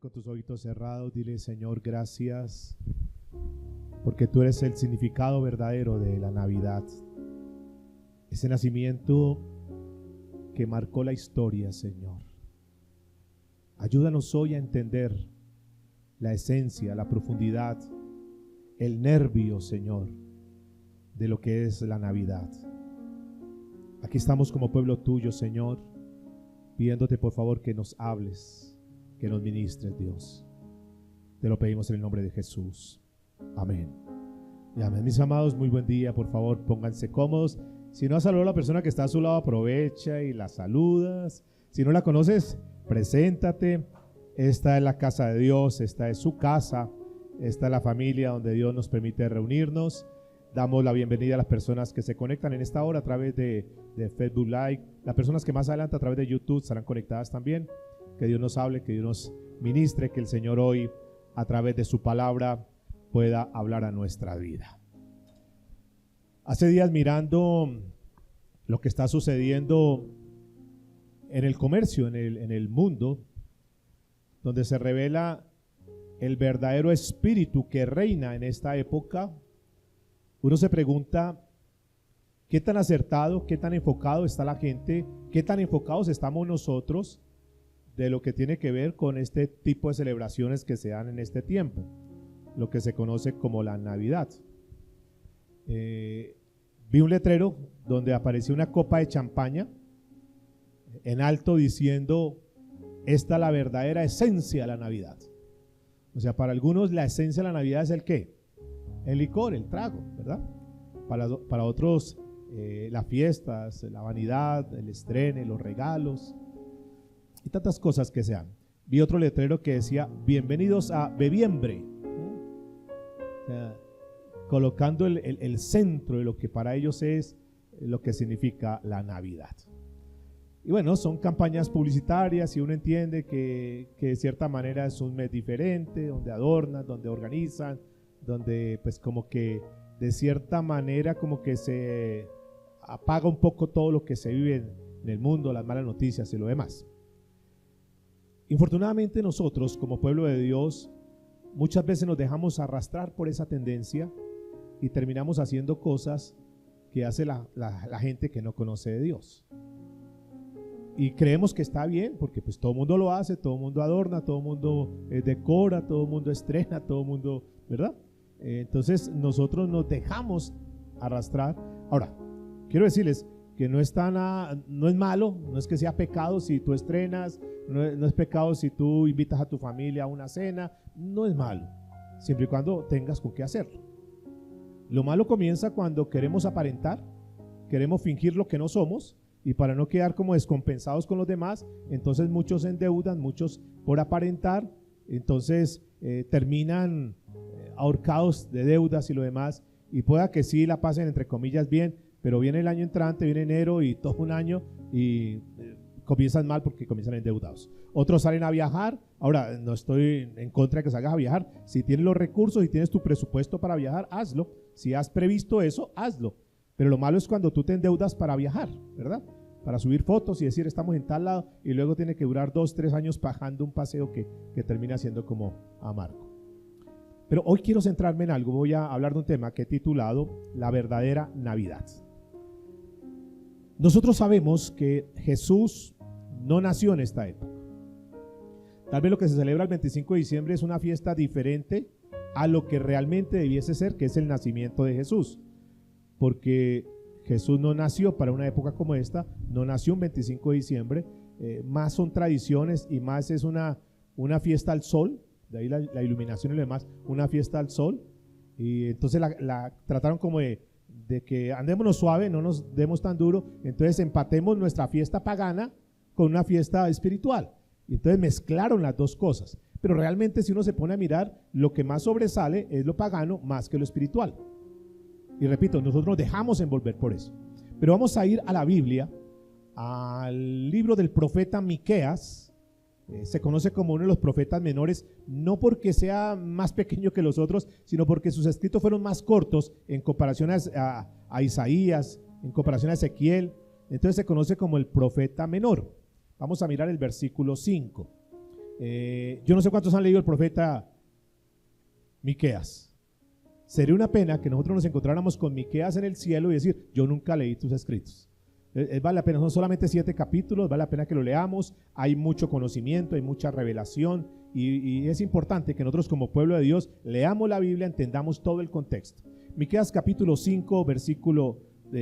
con tus ojitos cerrados, dile: Señor, gracias, porque tú eres el significado verdadero de la Navidad. Ese nacimiento que marcó la historia, Señor. Ayúdanos hoy a entender la esencia, la profundidad, el nervio, Señor, de lo que es la Navidad. Aquí estamos como pueblo tuyo, Señor, pidiéndote por favor que nos hables, que nos ministres, Dios. Te lo pedimos en el nombre de Jesús. Amén. Y amén. Mis amados, muy buen día. Por favor, pónganse cómodos. Si no has saludado a la persona que está a su lado, aprovecha y la saludas. Si no la conoces, preséntate. Esta es la casa de Dios, esta es su casa, esta es la familia donde Dios nos permite reunirnos. Damos la bienvenida a las personas que se conectan en esta hora a través de Facebook Live. Las personas que más adelante a través de YouTube estarán conectadas también. Que Dios nos hable, que Dios nos ministre, que el Señor hoy a través de su palabra pueda hablar a nuestra vida. Hace días, mirando lo que está sucediendo en el comercio, en el mundo, donde se revela el verdadero espíritu que reina en esta época, uno se pregunta: ¿qué tan acertado, qué tan enfocado está la gente, qué tan enfocados estamos nosotros de lo que tiene que ver con este tipo de celebraciones que se dan en este tiempo, lo que se conoce como la Navidad? Vi un letrero donde apareció una copa de champaña en alto diciendo: esta es la verdadera esencia de la Navidad. O sea, para algunos la esencia de la Navidad es el ¿qué? El licor, el trago, ¿verdad? Para otros las fiestas, la vanidad, el estreno, los regalos y tantas cosas que sean. Vi otro letrero que decía: bienvenidos a Bebiembre. O sea, colocando el centro de lo que para ellos es lo que significa la Navidad. Y bueno, son campañas publicitarias y uno entiende que de cierta manera es un mes diferente, donde adornan, donde organizan, donde pues como que de cierta manera como que se apaga un poco todo lo que se vive en el mundo, las malas noticias y lo demás. Infortunadamente nosotros como pueblo de Dios muchas veces nos dejamos arrastrar por esa tendencia y terminamos haciendo cosas que hace la gente que no conoce de Dios. Y creemos que está bien porque pues todo el mundo lo hace, todo el mundo adorna, todo el mundo decora, todo el mundo estrena, todo el mundo, ¿verdad? Entonces nosotros nos dejamos arrastrar. Ahora, quiero decirles que no es malo, no es que sea pecado si tú estrenas, no es pecado si tú invitas a tu familia a una cena, no es malo, siempre y cuando tengas con qué hacerlo. Lo malo comienza cuando queremos aparentar, queremos fingir lo que no somos, y para no quedar como descompensados con los demás, entonces muchos se endeudan, muchos por aparentar, entonces terminan ahorcados de deudas y lo demás, y pueda que sí la pasen entre comillas bien, pero viene el año entrante, viene enero y todo un año y comienzan mal porque comienzan endeudados. Otros salen a viajar. Ahora, no estoy en contra de que salgas a viajar. Si tienes los recursos y tienes tu presupuesto para viajar, hazlo. Si has previsto eso, hazlo. Pero lo malo es cuando tú te endeudas para viajar, ¿verdad? Para subir fotos y decir estamos en tal lado y luego tiene que durar 2, 3 años pagando un paseo que termina siendo como amargo. Pero hoy quiero centrarme en algo. Voy a hablar de un tema que he titulado La verdadera Navidad. Nosotros sabemos que Jesús no nació en esta época. Tal vez lo que se celebra el 25 de diciembre es una fiesta diferente a lo que realmente debiese ser, que es el nacimiento de Jesús. Porque Jesús no nació para una época como esta, no nació un 25 de diciembre, más son tradiciones y más es una fiesta al sol, de ahí la iluminación y lo demás, una fiesta al sol, y entonces la trataron como de que andémonos suave, no nos demos tan duro, entonces empatemos nuestra fiesta pagana con una fiesta espiritual, y entonces mezclaron las dos cosas, pero realmente si uno se pone a mirar, lo que más sobresale es lo pagano más que lo espiritual. Y repito, nosotros nos dejamos envolver por eso. Pero vamos a ir a la Biblia, al libro del profeta Miqueas. Se conoce como uno de los profetas menores, no porque sea más pequeño que los otros, sino porque sus escritos fueron más cortos en comparación a Isaías, en comparación a Ezequiel. Entonces se conoce como el profeta menor. Vamos a mirar el versículo 5. Yo no sé cuántos han leído el profeta Miqueas. Sería una pena que nosotros nos encontráramos con Miqueas en el cielo y decir, yo nunca leí tus escritos. Vale la pena, son solamente 7 capítulos, vale la pena que lo leamos, hay mucho conocimiento, hay mucha revelación y es importante que nosotros como pueblo de Dios leamos la Biblia, entendamos todo el contexto. Miqueas capítulo 5, versículo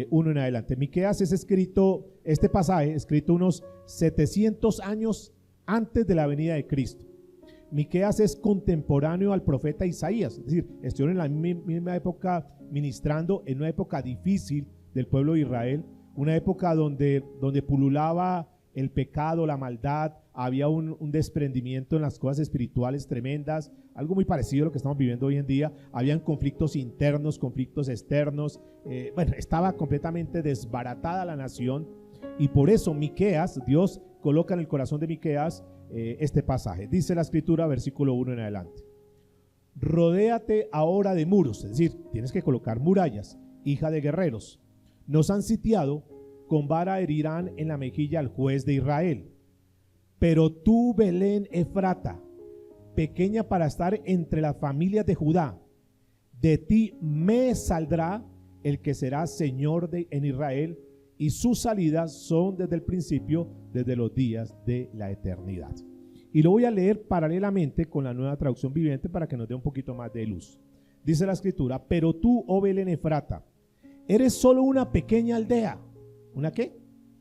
1 en adelante. Miqueas es escrito, este pasaje, escrito unos 700 años antes de la venida de Cristo. Miqueas es contemporáneo al profeta Isaías, es decir, estuvieron en la misma época ministrando, en una época difícil del pueblo de Israel, una época donde pululaba el pecado, la maldad, había un desprendimiento en las cosas espirituales tremendas, algo muy parecido a lo que estamos viviendo hoy en día. Habían conflictos internos, conflictos externos, estaba completamente desbaratada la nación, y por eso Miqueas, Dios coloca en el corazón de Miqueas este pasaje. Dice la escritura, versículo 1 en adelante: rodéate ahora de muros, es decir, tienes que colocar murallas, hija de guerreros. Nos han sitiado, con vara herirán en la mejilla al juez de Israel. Pero tú, Belén Efrata, pequeña para estar entre las familias de Judá, de ti me saldrá el que será Señor en Israel, y sus salidas son desde el principio, desde los días de la eternidad. Y lo voy a leer paralelamente con la Nueva Traducción Viviente para que nos dé un poquito más de luz. Dice la escritura: pero tú, oh Belén Efrata, eres solo una pequeña aldea. ¿Una qué?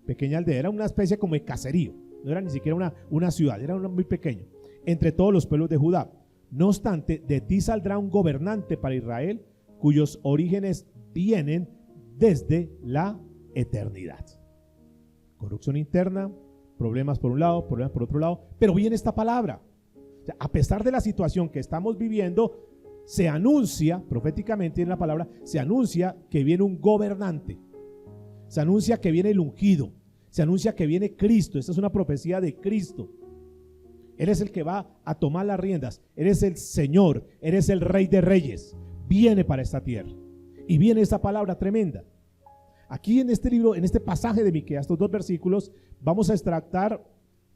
Pequeña aldea, era una especie como de caserío, no era ni siquiera una ciudad, era muy pequeño, entre todos los pueblos de Judá. No obstante, de ti saldrá un gobernante para Israel, cuyos orígenes vienen desde la eternidad. Corrupción interna, problemas por un lado, problemas por otro lado, pero viene esta palabra. O sea, a pesar de la situación que estamos viviendo, se anuncia, proféticamente en la palabra, se anuncia que viene un gobernante, se anuncia que viene el ungido, se anuncia que viene Cristo. Esta es una profecía de Cristo. Él es el que va a tomar las riendas, Él es el Señor, Él es el Rey de Reyes, viene para esta tierra. Y viene esta palabra tremenda. Aquí en este libro, en este pasaje de Miqueas, estos 2 versículos, vamos a extractar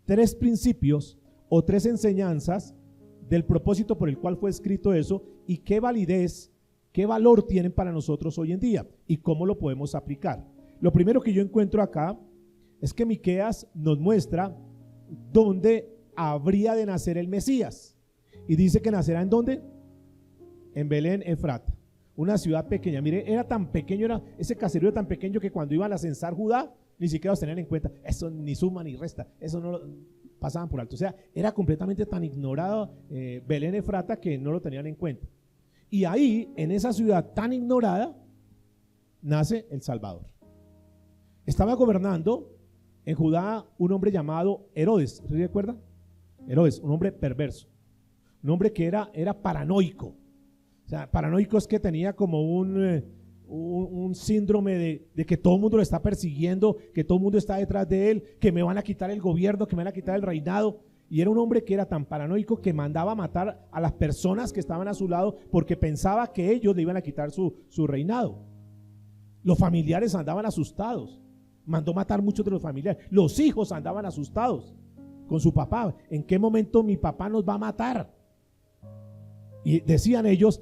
3 principios o 3 enseñanzas del propósito por el cual fue escrito eso y qué validez, qué valor tienen para nosotros hoy en día y cómo lo podemos aplicar. Lo primero que yo encuentro acá es que Miqueas nos muestra dónde habría de nacer el Mesías, y dice que nacerá ¿en dónde? En Belén Efrata, una ciudad pequeña. Mire, era tan pequeño, ese caserío tan pequeño que cuando iban a censar Judá ni siquiera los tenían en cuenta. Eso ni suma ni resta, eso no lo pasaban por alto. O sea, era completamente tan ignorado Belén Efrata que no lo tenían en cuenta. Y ahí, en esa ciudad tan ignorada, nace el Salvador. Estaba gobernando en Judá un hombre llamado Herodes. ¿Se recuerda? Herodes, un hombre perverso, un hombre que era paranoico. O sea, paranoico es que tenía como un síndrome de que todo el mundo lo está persiguiendo, que todo el mundo está detrás de él, que me van a quitar el gobierno, que me van a quitar el reinado. Y era un hombre que era tan paranoico que mandaba matar a las personas que estaban a su lado porque pensaba que ellos le iban a quitar su reinado. Los familiares andaban asustados, mandó matar muchos de los familiares. Los hijos andaban asustados con su papá. ¿En qué momento mi papá nos va a matar? Y decían ellos,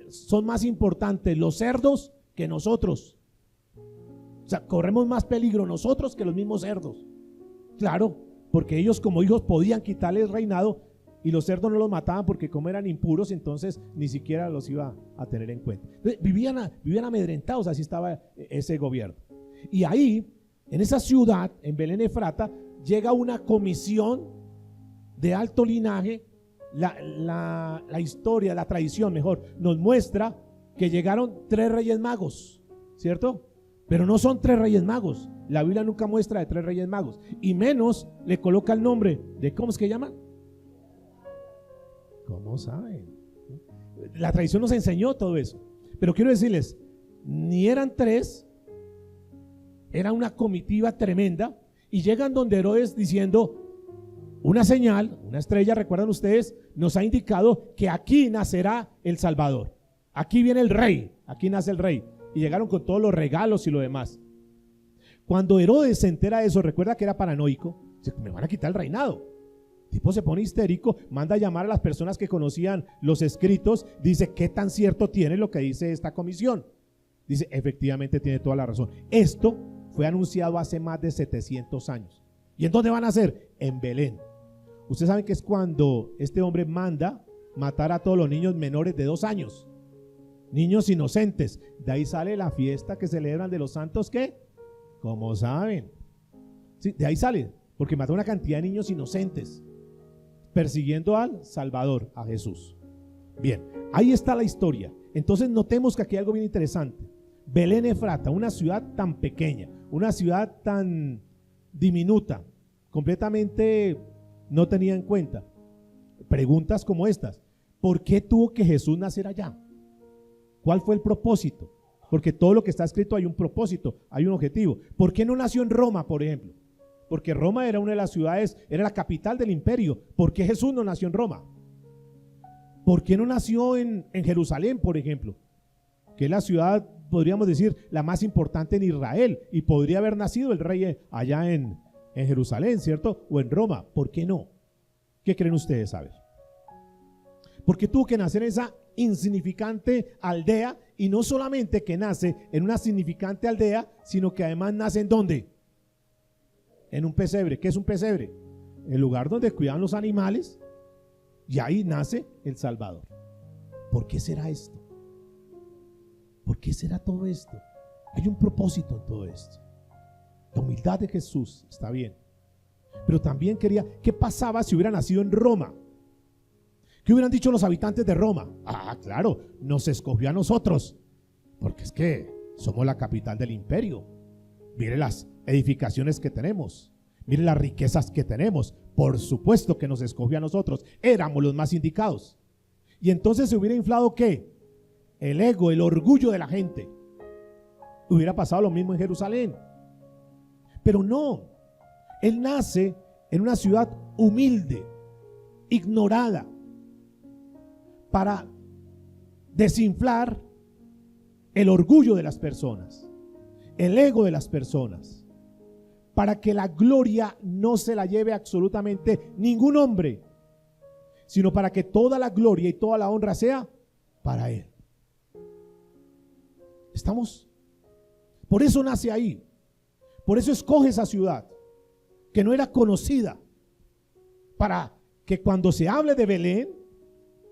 son más importantes los cerdos que nosotros. O sea, corremos más peligro nosotros que los mismos cerdos. Claro, porque ellos como hijos podían quitarle el reinado y los cerdos no los mataban porque como eran impuros, entonces ni siquiera los iba a tener en cuenta. Entonces, vivían amedrentados, así estaba ese gobierno. Y ahí, en esa ciudad, en Belén Efrata, llega una comisión de alto linaje. La historia, la tradición mejor, nos muestra que llegaron 3 reyes magos, ¿cierto? Pero no son 3 reyes magos. La Biblia nunca muestra de 3 reyes magos, y menos le coloca el nombre de, ¿cómo es que llaman? ¿Cómo saben? La tradición nos enseñó todo eso. Pero quiero decirles, ni eran 3, era una comitiva tremenda, y llegan donde Herodes diciendo: una señal, una estrella, recuerdan ustedes, nos ha indicado que aquí nacerá el Salvador. Aquí viene el rey, aquí nace el rey. Y llegaron con todos los regalos y lo demás. Cuando Herodes se entera de eso, recuerda que era paranoico, dice: me van a quitar el reinado. tipo se pone histérico, manda a llamar a las personas que conocían los escritos, dice, ¿qué tan cierto tiene lo que dice esta comisión? Dice, efectivamente tiene toda la razón. Esto fue anunciado hace más de 700 años. ¿Y en dónde van a ser? En Belén. Ustedes saben que es cuando este hombre manda matar a todos los niños menores de 2 años. Niños inocentes. De ahí sale la fiesta que celebran de los santos, ¿qué? Como saben. Sí, de ahí sale, porque mató una cantidad de niños inocentes, persiguiendo al Salvador, a Jesús. Bien, ahí está la historia. Entonces notemos que aquí hay algo bien interesante. Belén Efrata, una ciudad tan pequeña, una ciudad tan diminuta, completamente no tenía en cuenta. Preguntas como estas: ¿por qué tuvo que Jesús nacer allá? ¿Cuál fue el propósito? Porque todo lo que está escrito hay un propósito, hay un objetivo. ¿Por qué no nació en Roma, por ejemplo? Porque Roma era una de las ciudades, era la capital del imperio. ¿Por qué Jesús no nació en Roma? ¿Por qué no nació en Jerusalén, por ejemplo? Que es la ciudad, podríamos decir, la más importante en Israel, y podría haber nacido el rey allá en Jerusalén, ¿cierto? O en Roma. ¿Por qué no? ¿Qué creen ustedes? A ver. ¿Por qué tuvo que nacer en esa insignificante aldea? Y no solamente que nace en una significante aldea, sino que además nace ¿en dónde? En un pesebre. ¿Qué es un pesebre? El lugar donde cuidan los animales, y ahí nace el Salvador. ¿Por qué será esto? ¿Por qué será todo esto? Hay un propósito en todo esto. La humildad de Jesús está bien, pero también quería, ¿qué pasaba si hubiera nacido en Roma? ¿Qué hubieran dicho los habitantes de Roma? Ah, claro, nos escogió a nosotros, porque es que somos la capital del imperio. Mire las edificaciones que tenemos, mire las riquezas que tenemos. Por supuesto que nos escogió a nosotros, éramos los más indicados. Y entonces se hubiera inflado ¿qué? El ego, el orgullo de la gente. Hubiera pasado lo mismo en Jerusalén. Pero no, él nace en una ciudad humilde, ignorada, para desinflar el orgullo de las personas, el ego de las personas, para que la gloria no se la lleve absolutamente ningún hombre, sino para que toda la gloria y toda la honra sea para él. ¿Estamos? Por eso nace ahí. Por eso escoge esa ciudad, que no era conocida, para que cuando se hable de Belén,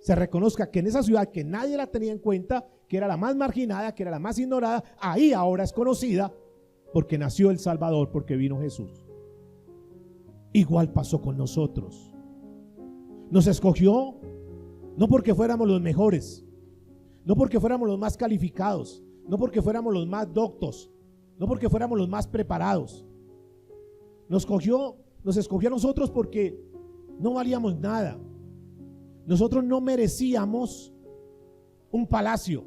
se reconozca que en esa ciudad que nadie la tenía en cuenta, que era la más marginada, que era la más ignorada, ahí ahora es conocida, porque nació el Salvador, porque vino Jesús. Igual pasó con nosotros. Nos escogió no porque fuéramos los mejores, no porque fuéramos los más calificados, no porque fuéramos los más doctos, no porque fuéramos los más preparados. Nos escogió a nosotros porque no valíamos nada. Nosotros no merecíamos un palacio.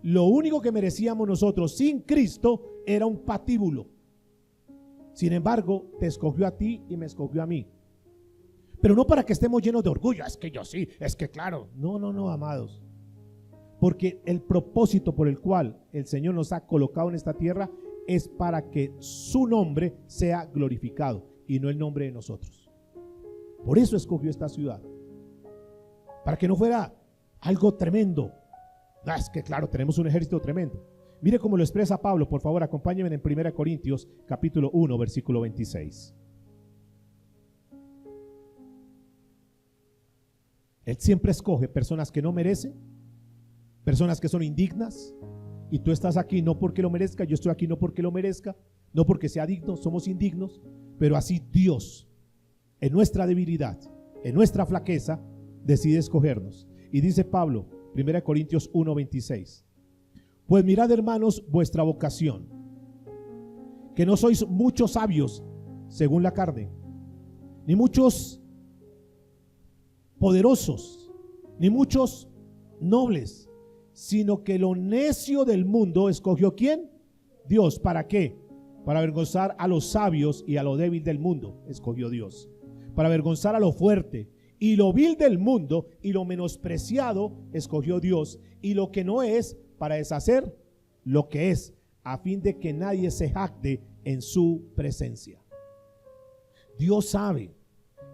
Lo único que merecíamos nosotros sin Cristo era un patíbulo. Sin embargo, te escogió a ti y me escogió a mí. Pero no para que estemos llenos de orgullo. Es que yo sí, es que claro. No, amados. Porque el propósito por el cual el Señor nos ha colocado en esta tierra es para que su nombre sea glorificado y no el nombre de nosotros. Por eso escogió esta ciudad. Para que no fuera algo tremendo. Es que claro, tenemos un ejército tremendo. Mire cómo lo expresa Pablo, por favor, acompáñenme en 1 Corintios capítulo 1, versículo 26. Él siempre escoge personas que no merecen, personas que son indignas, y tú estás aquí no porque lo merezca, yo estoy aquí no porque lo merezca, no porque sea digno, somos indignos, pero así Dios, en nuestra debilidad, en nuestra flaqueza, decide escogernos. Y dice Pablo, 1 Corintios 1, 26. Pues mirad, hermanos, vuestra vocación, que no sois muchos sabios según la carne, ni muchos poderosos, ni muchos nobles, sino que lo necio del mundo escogió ¿quién? Dios. ¿Para qué? Para avergonzar a los sabios, y a lo débil del mundo escogió Dios. Para avergonzar a lo fuerte y lo vil del mundo y lo menospreciado escogió Dios, y lo que no es, para deshacer lo que es, a fin de que nadie se jacte en su presencia. Dios sabe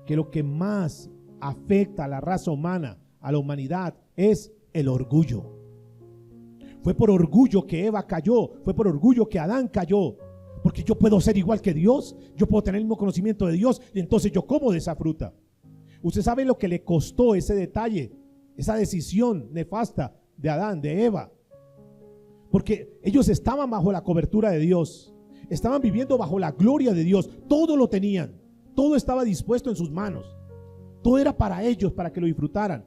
que lo que más afecta a la raza humana, a la humanidad, es el orgullo. Fue por orgullo que Eva cayó, fue por orgullo que Adán cayó. Porque yo puedo ser igual que Dios, yo puedo tener el mismo conocimiento de Dios, y entonces yo como de esa fruta. Usted sabe lo que le costó ese detalle, esa decisión nefasta de Adán, de Eva. Porque ellos estaban bajo la cobertura de Dios, estaban viviendo bajo la gloria de Dios, todo lo tenían, todo estaba dispuesto en sus manos, todo era para ellos, para que lo disfrutaran.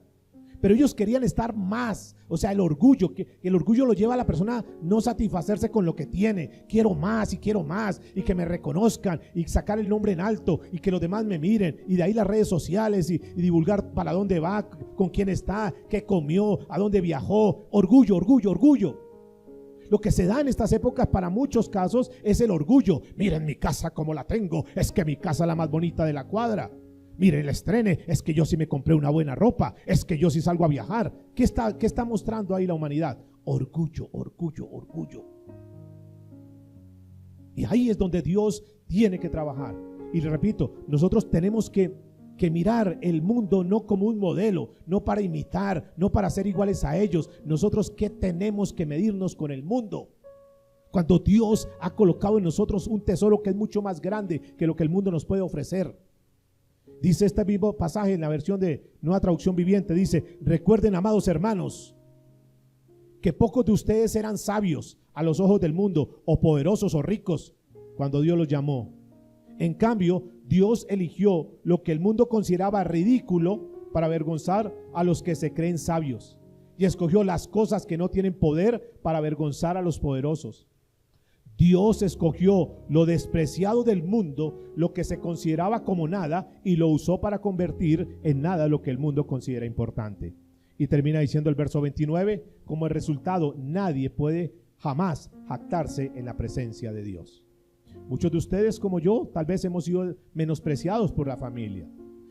Pero ellos querían estar más, o sea, el orgullo, que el orgullo lo lleva a la persona a no satisfacerse con lo que tiene. Quiero más y que me reconozcan y sacar el nombre en alto y que los demás me miren. Y de ahí las redes sociales y divulgar para dónde va, con quién está, qué comió, a dónde viajó. Orgullo, orgullo, orgullo. Lo que se da en estas épocas para muchos casos es el orgullo. Miren mi casa como la tengo, es que mi casa es la más bonita de la cuadra. Miren el estrene, es que yo sí me compré una buena ropa, es que yo sí salgo a viajar. ¿Qué está mostrando ahí la humanidad? Orgullo, orgullo, orgullo. Y ahí es donde Dios tiene que trabajar. Y le repito, nosotros tenemos que mirar el mundo no como un modelo, no para imitar, no para ser iguales a ellos. Nosotros, ¿qué tenemos que medirnos con el mundo? Cuando Dios ha colocado en nosotros un tesoro que es mucho más grande que lo que el mundo nos puede ofrecer. Dice este mismo pasaje en la versión de Nueva Traducción Viviente, dice: recuerden, amados hermanos, que pocos de ustedes eran sabios a los ojos del mundo, o poderosos o ricos, cuando Dios los llamó. En cambio, Dios eligió lo que el mundo consideraba ridículo para avergonzar a los que se creen sabios, y escogió las cosas que no tienen poder para avergonzar a los poderosos. Dios escogió lo despreciado del mundo, lo que se consideraba como nada, y lo usó para convertir en nada lo que el mundo considera importante. Y termina diciendo el verso 29, como el resultado, nadie puede jamás jactarse en la presencia de Dios. Muchos de ustedes, como yo, tal vez hemos sido menospreciados por la familia,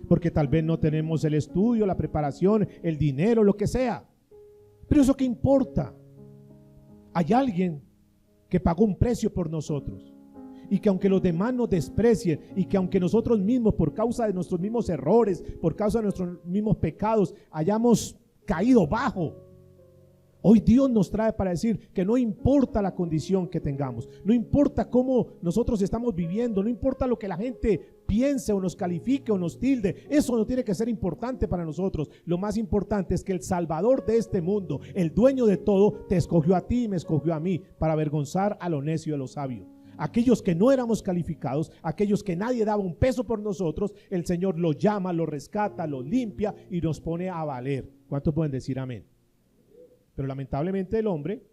porque tal vez no tenemos el estudio, la preparación, el dinero, lo que sea. Pero ¿eso qué importa? Hay alguien que pagó un precio por nosotros, y que aunque los demás nos desprecien, y que aunque nosotros mismos, por causa de nuestros mismos errores, por causa de nuestros mismos pecados, hayamos caído bajo, hoy Dios nos trae para decir que no importa la condición que tengamos, no importa cómo nosotros estamos viviendo, no importa lo que la gente piense o nos califique o nos tilde, eso no tiene que ser importante para nosotros. Lo más importante es que el Salvador de este mundo, el dueño de todo, te escogió a ti y me escogió a mí para avergonzar a lo necio y a lo sabio. Aquellos que no éramos calificados, aquellos que nadie daba un peso por nosotros, el Señor los llama, los rescata, los limpia y nos pone a valer. ¿Cuántos pueden decir amén? Pero lamentablemente el hombre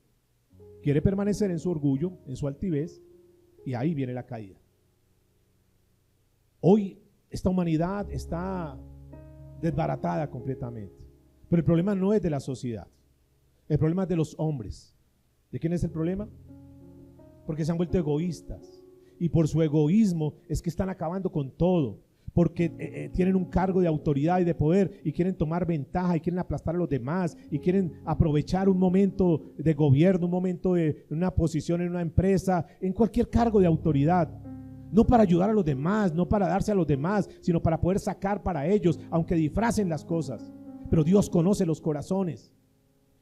quiere permanecer en su orgullo, en su altivez, y ahí viene la caída. Hoy esta humanidad está desbaratada completamente, pero el problema no es de la sociedad, el problema es de los hombres. ¿De quién es el problema? Porque se han vuelto egoístas, y por su egoísmo es que están acabando con todo. Porque tienen un cargo de autoridad y de poder y quieren tomar ventaja y quieren aplastar a los demás y quieren aprovechar un momento de gobierno, un momento de una posición en una empresa, en cualquier cargo de autoridad, no para ayudar a los demás, no para darse a los demás, sino para poder sacar para ellos, aunque disfracen las cosas. Pero Dios conoce los corazones,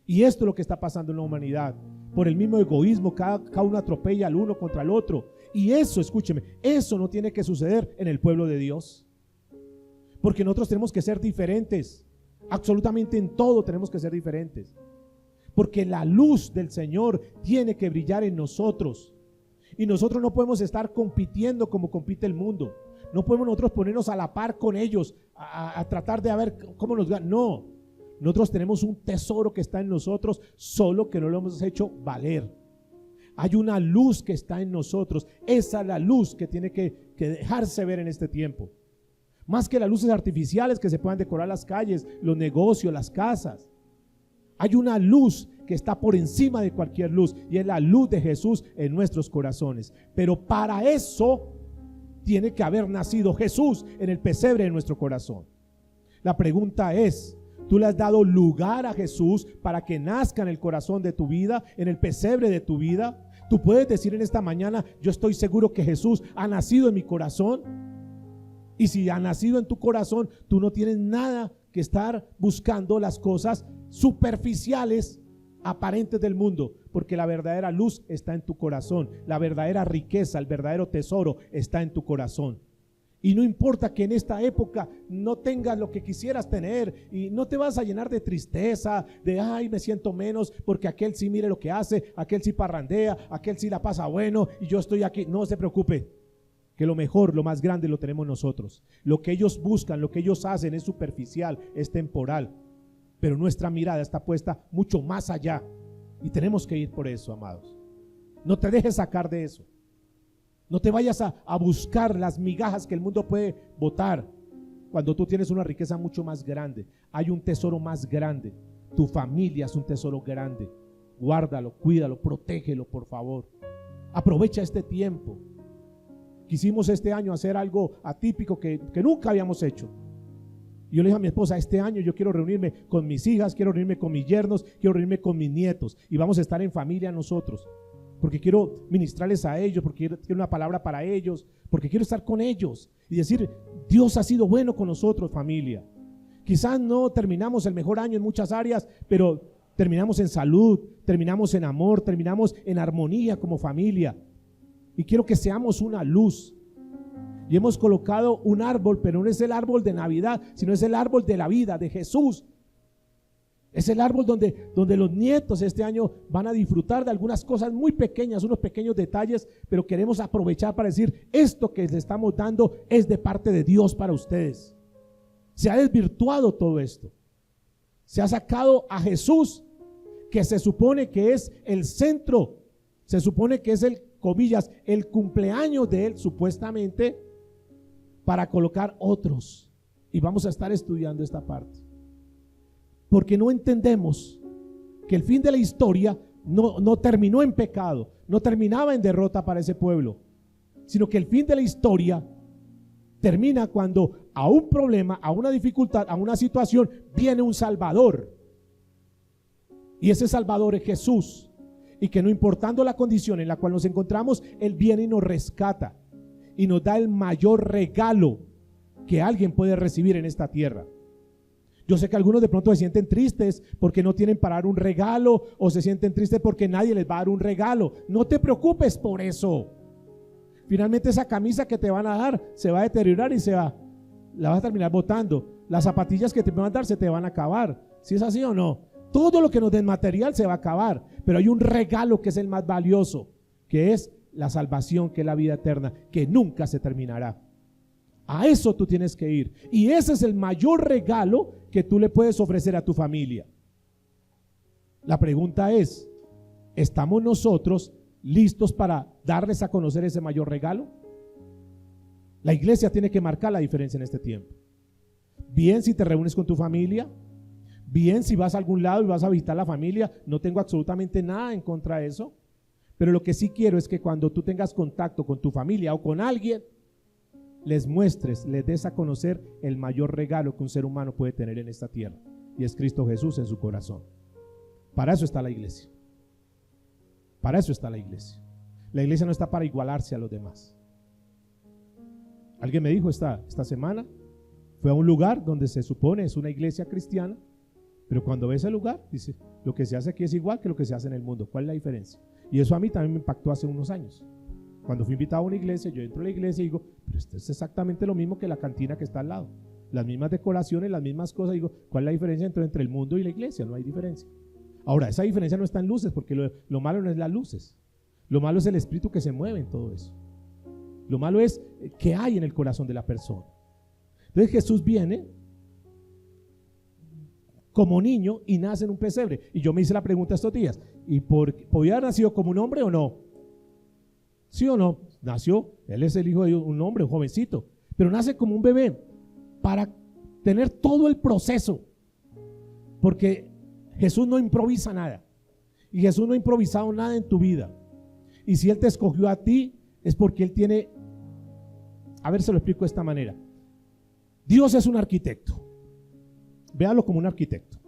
y esto es lo que está pasando en la humanidad. Por el mismo egoísmo, cada uno atropella al uno contra el otro. Y eso, escúcheme, eso no tiene que suceder en el pueblo de Dios. Porque nosotros tenemos que ser diferentes. Absolutamente en todo tenemos que ser diferentes. Porque la luz del Señor tiene que brillar en nosotros. Y nosotros no podemos estar compitiendo como compite el mundo. No podemos nosotros ponernos a la par con ellos, a tratar de ver cómo nos ganan. No. Nosotros tenemos un tesoro que está en nosotros, solo que no lo hemos hecho valer. Hay una luz que está en nosotros. Esa es la luz que tiene que dejarse ver en este tiempo. Más que las luces artificiales que se puedan decorar las calles, los negocios, las casas. Hay una luz que está por encima de cualquier luz, y es la luz de Jesús en nuestros corazones. Pero para eso tiene que haber nacido Jesús en el pesebre de nuestro corazón. La pregunta es: ¿tú le has dado lugar a Jesús para que nazca en el corazón de tu vida, en el pesebre de tu vida? Tú puedes decir en esta mañana: yo estoy seguro que Jesús ha nacido en mi corazón. Y si ha nacido en tu corazón, tú no tienes nada que estar buscando las cosas superficiales, aparentes del mundo, porque la verdadera luz está en tu corazón, la verdadera riqueza, el verdadero tesoro está en tu corazón. Y no importa que en esta época no tengas lo que quisieras tener, y no te vas a llenar de tristeza, de ay, me siento menos porque aquel sí mire lo que hace, aquel sí parrandea, aquel sí la pasa bueno y yo estoy aquí. No se preocupe, que lo mejor, lo más grande lo tenemos nosotros. Lo que ellos buscan, lo que ellos hacen es superficial, es temporal, pero nuestra mirada está puesta mucho más allá y tenemos que ir por eso, amados. No te dejes sacar de eso. No te vayas a buscar las migajas que el mundo puede botar cuando tú tienes una riqueza mucho más grande. Hay un tesoro más grande. Tu familia es un tesoro grande. Guárdalo, cuídalo, protégelo, por favor. Aprovecha este tiempo. Quisimos este año hacer algo atípico que nunca habíamos hecho. Y yo le dije a mi esposa, este año yo quiero reunirme con mis hijas, quiero reunirme con mis yernos, quiero reunirme con mis nietos y vamos a estar en familia nosotros. Porque quiero ministrarles a ellos, porque quiero una palabra para ellos, porque quiero estar con ellos y decir, Dios ha sido bueno con nosotros, familia. Quizás no terminamos el mejor año en muchas áreas, pero terminamos en salud, terminamos en amor, terminamos en armonía como familia. Y quiero que seamos una luz. Y hemos colocado un árbol, pero no es el árbol de Navidad, sino es el árbol de la vida, de Jesús. Es el árbol donde los nietos este año van a disfrutar de algunas cosas muy pequeñas, unos pequeños detalles, pero queremos aprovechar para decir, esto que les estamos dando es de parte de Dios para ustedes. Se ha desvirtuado todo esto. Se ha sacado a Jesús, que se supone que es el centro, se supone que es el, comillas, el cumpleaños de Él, supuestamente, para colocar otros. Y vamos a estar estudiando esta parte. Porque no entendemos que el fin de la historia no terminó en pecado, no terminaba en derrota para ese pueblo, sino que el fin de la historia termina cuando a un problema, a una dificultad, a una situación, viene un Salvador. Y ese Salvador es Jesús. Y que no importando la condición en la cual nos encontramos, Él viene y nos rescata y nos da el mayor regalo que alguien puede recibir en esta tierra. Yo sé que algunos de pronto se sienten tristes porque no tienen para dar un regalo, o se sienten tristes porque nadie les va a dar un regalo. No te preocupes por eso. Finalmente esa camisa que te van a dar se va a deteriorar y la vas a terminar botando. Las zapatillas que te van a dar se te van a acabar. ¿Sí es así o no? Todo lo que nos den material se va a acabar, pero hay un regalo que es el más valioso, que es la salvación, que es la vida eterna, que nunca se terminará. A eso tú tienes que ir. Y ese es el mayor regalo que tú le puedes ofrecer a tu familia. La pregunta es, ¿estamos nosotros listos para darles a conocer ese mayor regalo? La iglesia tiene que marcar la diferencia en este tiempo. Bien si te reúnes con tu familia, bien si vas a algún lado y vas a visitar a la familia, no tengo absolutamente nada en contra de eso. Pero lo que sí quiero es que cuando tú tengas contacto con tu familia o con alguien, les muestres, les des a conocer el mayor regalo que un ser humano puede tener en esta tierra, y es Cristo Jesús en su corazón. Para eso está la iglesia. Para eso está la iglesia. La iglesia no está para igualarse a los demás. Alguien me dijo esta semana, fue a un lugar donde se supone es una iglesia cristiana, pero cuando ve ese lugar, dice, lo que se hace aquí es igual que lo que se hace en el mundo. ¿Cuál es la diferencia? Y eso a mí también me impactó hace unos años. Cuando fui invitado a una iglesia, yo entro a la iglesia y digo, pero esto es exactamente lo mismo que la cantina que está al lado. Las mismas decoraciones, las mismas cosas. Digo, ¿cuál es la diferencia entre el mundo y la iglesia? No hay diferencia. Ahora, esa diferencia no está en luces, porque lo malo no es las luces. Lo malo es el espíritu que se mueve en todo eso. Lo malo es qué hay en el corazón de la persona. Entonces Jesús viene como niño y nace en un pesebre. Y yo me hice la pregunta estos días, ¿podía haber nacido como un hombre o no? ¿Sí o no? Nació, él es el hijo de un hombre, un jovencito, pero nace como un bebé para tener todo el proceso, porque Jesús no improvisa nada, y Jesús no ha improvisado nada en tu vida. Y si Él te escogió a ti, es porque Él tiene, a ver, se lo explico de esta manera. Dios es un arquitecto, véalo como un arquitecto.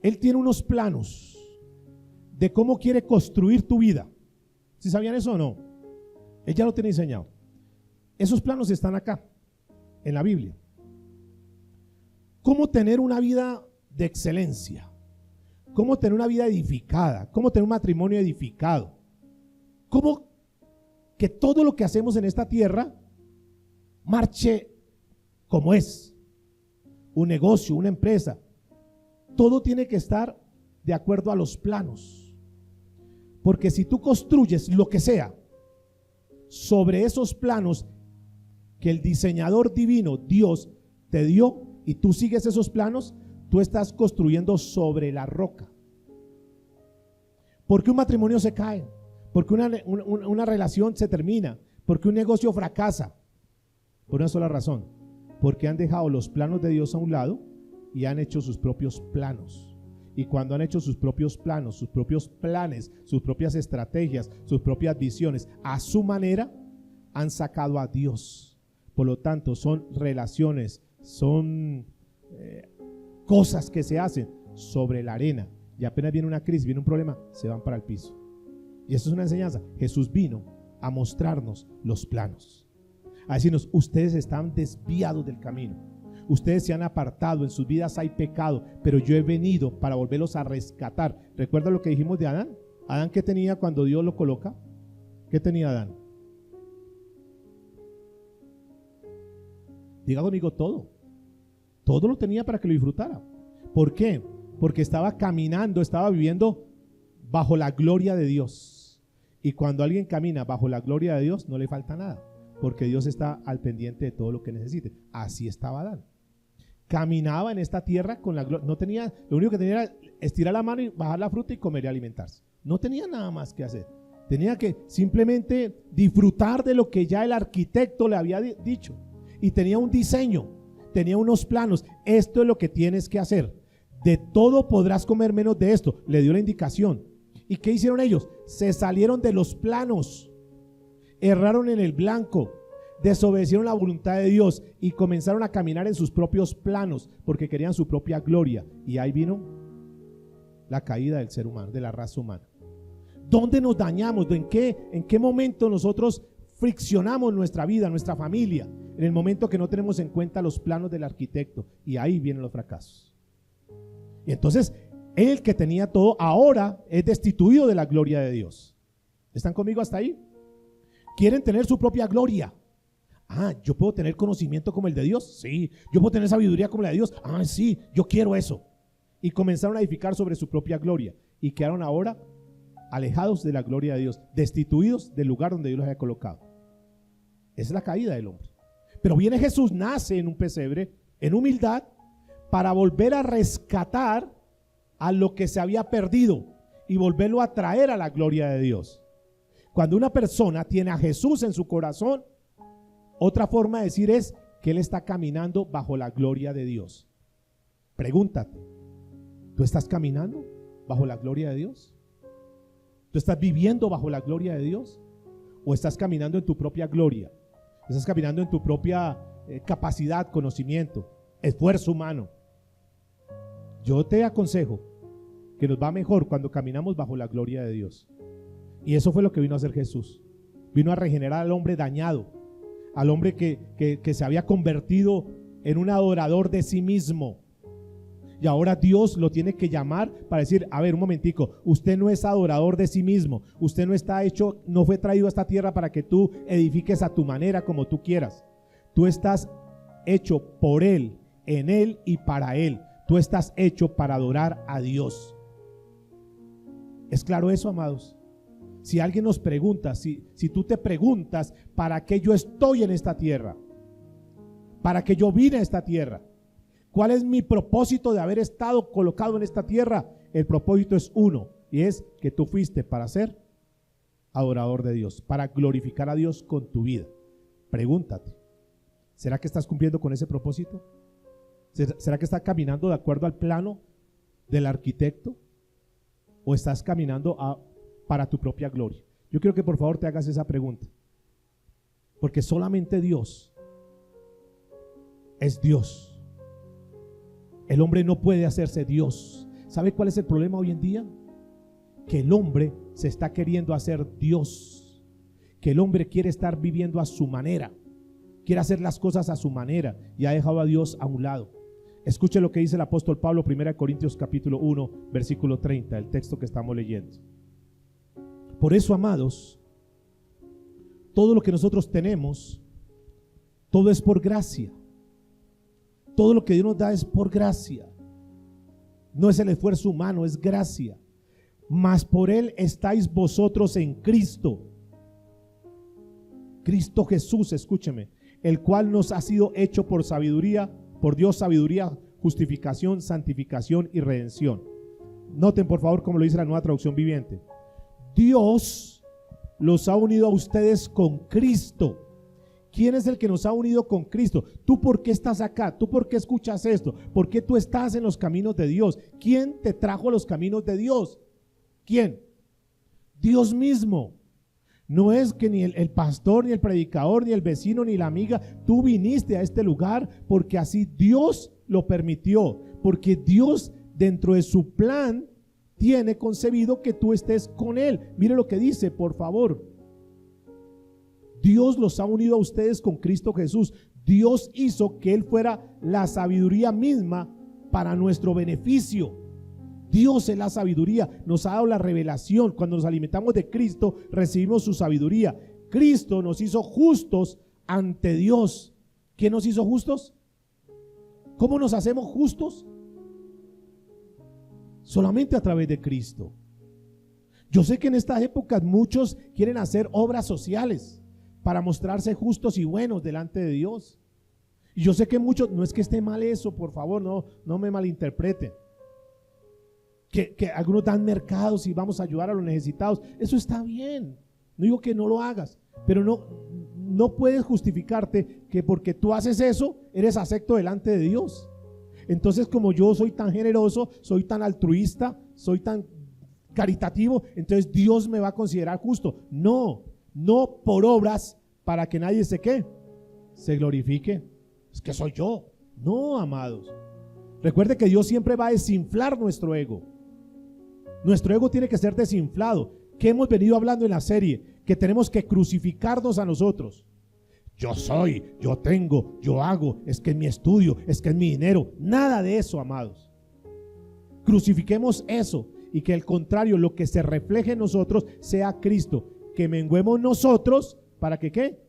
Él tiene unos planos de cómo quiere construir tu vida. ¿Sí sabían eso o no? Él ya lo tiene diseñado. Esos planos están acá. en la Biblia. ¿Cómo tener una vida de excelencia? ¿Cómo tener una vida edificada? ¿Cómo tener un matrimonio edificado? ¿Cómo que todo lo que hacemos en esta tierra marche como es? Un negocio, una empresa, todo tiene que estar de acuerdo a los planos. Porque si tú construyes lo que sea sobre esos planos que el diseñador divino, Dios, te dio, y tú sigues esos planos, tú estás construyendo sobre la roca. ¿Por qué un matrimonio se cae? ¿Por qué una relación se termina? ¿Por qué un negocio fracasa? Por una sola razón: porque han dejado los planos de Dios a un lado y han hecho sus propios planos. Y cuando han hecho sus propios planos, sus propios planes, sus propias estrategias, sus propias visiones a su manera, han sacado a Dios. Por lo tanto, son relaciones, son cosas que se hacen sobre la arena, y apenas viene una crisis, viene un problema, se van para el piso. Y eso es una enseñanza. Jesús vino a mostrarnos los planos, a decirnos: ustedes están desviados del camino, ustedes se han apartado, en sus vidas hay pecado, pero yo he venido para volverlos a rescatar. ¿Recuerda lo que dijimos de Adán? ¿Adán qué tenía cuando Dios lo coloca? ¿Qué tenía Adán? Diga conmigo: todo lo tenía para que lo disfrutara. ¿Por qué? Porque estaba caminando, estaba viviendo bajo la gloria de Dios. Y cuando alguien camina bajo la gloria de Dios, no le falta nada, porque Dios está al pendiente de todo lo que necesite. Así estaba Adán. Caminaba en esta tierra con la gloria. No tenía, lo único que tenía era estirar la mano y bajar la fruta y comer y alimentarse. No tenía nada más que hacer. Tenía que simplemente disfrutar de lo que ya el arquitecto le había dicho. Y tenía un diseño, tenía unos planos. Esto es lo que tienes que hacer. De todo podrás comer menos de esto. Le dio la indicación. ¿Y qué hicieron ellos? Se salieron de los planos, erraron en el blanco, desobedecieron la voluntad de Dios y comenzaron a caminar en sus propios planos porque querían su propia gloria. Y ahí vino la caída del ser humano, de la raza humana. ¿Dónde nos dañamos? ¿En qué momento nosotros friccionamos nuestra vida, nuestra familia? En el momento que no tenemos en cuenta los planos del arquitecto, y ahí vienen los fracasos. Y entonces el que tenía todo ahora es destituido de la gloria de Dios. ¿Están conmigo hasta ahí? Quieren tener su propia gloria. ¿Yo puedo tener conocimiento como el de Dios? Sí. ¿Yo puedo tener sabiduría como la de Dios? Sí, yo quiero eso. Y comenzaron a edificar sobre su propia gloria y quedaron ahora alejados de la gloria de Dios, destituidos del lugar donde Dios los había colocado. Esa es la caída del hombre. Pero viene Jesús, nace en un pesebre, en humildad, para volver a rescatar a lo que se había perdido y volverlo a traer a la gloria de Dios. Cuando una persona tiene a Jesús en su corazón, otra forma de decir es que él está caminando bajo la gloria de Dios. Pregúntate, ¿tú estás caminando bajo la gloria de Dios? ¿Tú estás viviendo bajo la gloria de Dios? ¿O estás caminando en tu propia gloria? ¿Estás caminando en tu propia capacidad, conocimiento, esfuerzo humano? Yo te aconsejo que nos va mejor cuando caminamos bajo la gloria de Dios. Y eso fue lo que vino a hacer Jesús. Vino a regenerar al hombre dañado, al hombre que se había convertido en un adorador de sí mismo. Y ahora Dios lo tiene que llamar para decir: a ver, un momentico, usted no es adorador de sí mismo, usted no está hecho, no fue traído a esta tierra para que tú edifiques a tu manera, como tú quieras. Tú estás hecho por Él, en Él y para Él. Tú estás hecho para adorar a Dios. ¿Es claro eso, amados? Si alguien nos pregunta, si tú te preguntas, ¿para qué yo estoy en esta tierra? ¿Para qué yo vine a esta tierra? ¿Cuál es mi propósito de haber estado colocado en esta tierra? El propósito es uno, y es que tú fuiste para ser adorador de Dios, para glorificar a Dios con tu vida. Pregúntate, ¿será que estás cumpliendo con ese propósito? ¿Será que estás caminando de acuerdo al plano del arquitecto? ¿O estás caminando para tu propia gloria? Yo quiero que por favor te hagas esa pregunta, porque solamente Dios es Dios. El hombre no puede hacerse Dios. ¿Sabe cuál es el problema hoy en día? Que el hombre se está queriendo hacer Dios, que el hombre quiere estar viviendo a su manera, quiere hacer las cosas a su manera y ha dejado a Dios a un lado. Escuche lo que dice el apóstol Pablo, 1 Corintios capítulo 1, versículo 30, el texto que estamos leyendo. Por eso, amados, todo lo que nosotros tenemos, todo es por gracia. Todo lo que Dios nos da es por gracia. No es el esfuerzo humano, es gracia. Mas por Él estáis vosotros en Cristo. Cristo Jesús, escúcheme, el cual nos ha sido hecho por sabiduría, por Dios sabiduría, justificación, santificación y redención. Noten por favor cómo lo dice la Nueva Traducción Viviente. Dios los ha unido a ustedes con Cristo. ¿Quién es el que nos ha unido con Cristo? ¿Tú por qué estás acá? ¿Tú por qué escuchas esto? ¿Por qué tú estás en los caminos de Dios? ¿Quién te trajo a los caminos de Dios? ¿Quién? Dios mismo. No es que ni el pastor, ni el predicador, ni el vecino, ni la amiga. Tú viniste a este lugar porque así Dios lo permitió. Porque Dios, dentro de su plan, tiene concebido que tú estés con Él. Mire lo que dice, por favor. Dios los ha unido a ustedes con Cristo Jesús. Dios hizo que Él fuera la sabiduría misma para nuestro beneficio. Dios es la sabiduría, nos ha dado la revelación. Cuando nos alimentamos de Cristo, recibimos su sabiduría. Cristo nos hizo justos ante Dios. ¿Quién nos hizo justos? ¿Cómo nos hacemos justos? Solamente a través de Cristo. Yo sé que en estas épocas muchos quieren hacer obras sociales para mostrarse justos y buenos delante de Dios. Y yo sé que muchos, no es que esté mal eso, por favor, no me malinterpreten. Que algunos dan mercados y vamos a ayudar a los necesitados. Eso está bien. No digo que no lo hagas, pero no puedes justificarte que porque tú haces eso, eres acepto delante de Dios. Entonces, como yo soy tan generoso, soy tan altruista, soy tan caritativo, entonces Dios me va a considerar justo. No por obras para que nadie se glorifique. Es que soy yo. No, amados. Recuerde que Dios siempre va a desinflar nuestro ego. Nuestro ego tiene que ser desinflado. ¿Qué hemos venido hablando en la serie? Que tenemos que crucificarnos a nosotros. Yo soy, yo tengo, yo hago, es que es mi estudio, es que es mi dinero. Nada de eso, amados. Crucifiquemos eso y que al contrario, lo que se refleje en nosotros sea Cristo. Que menguemos nosotros, ¿para que qué?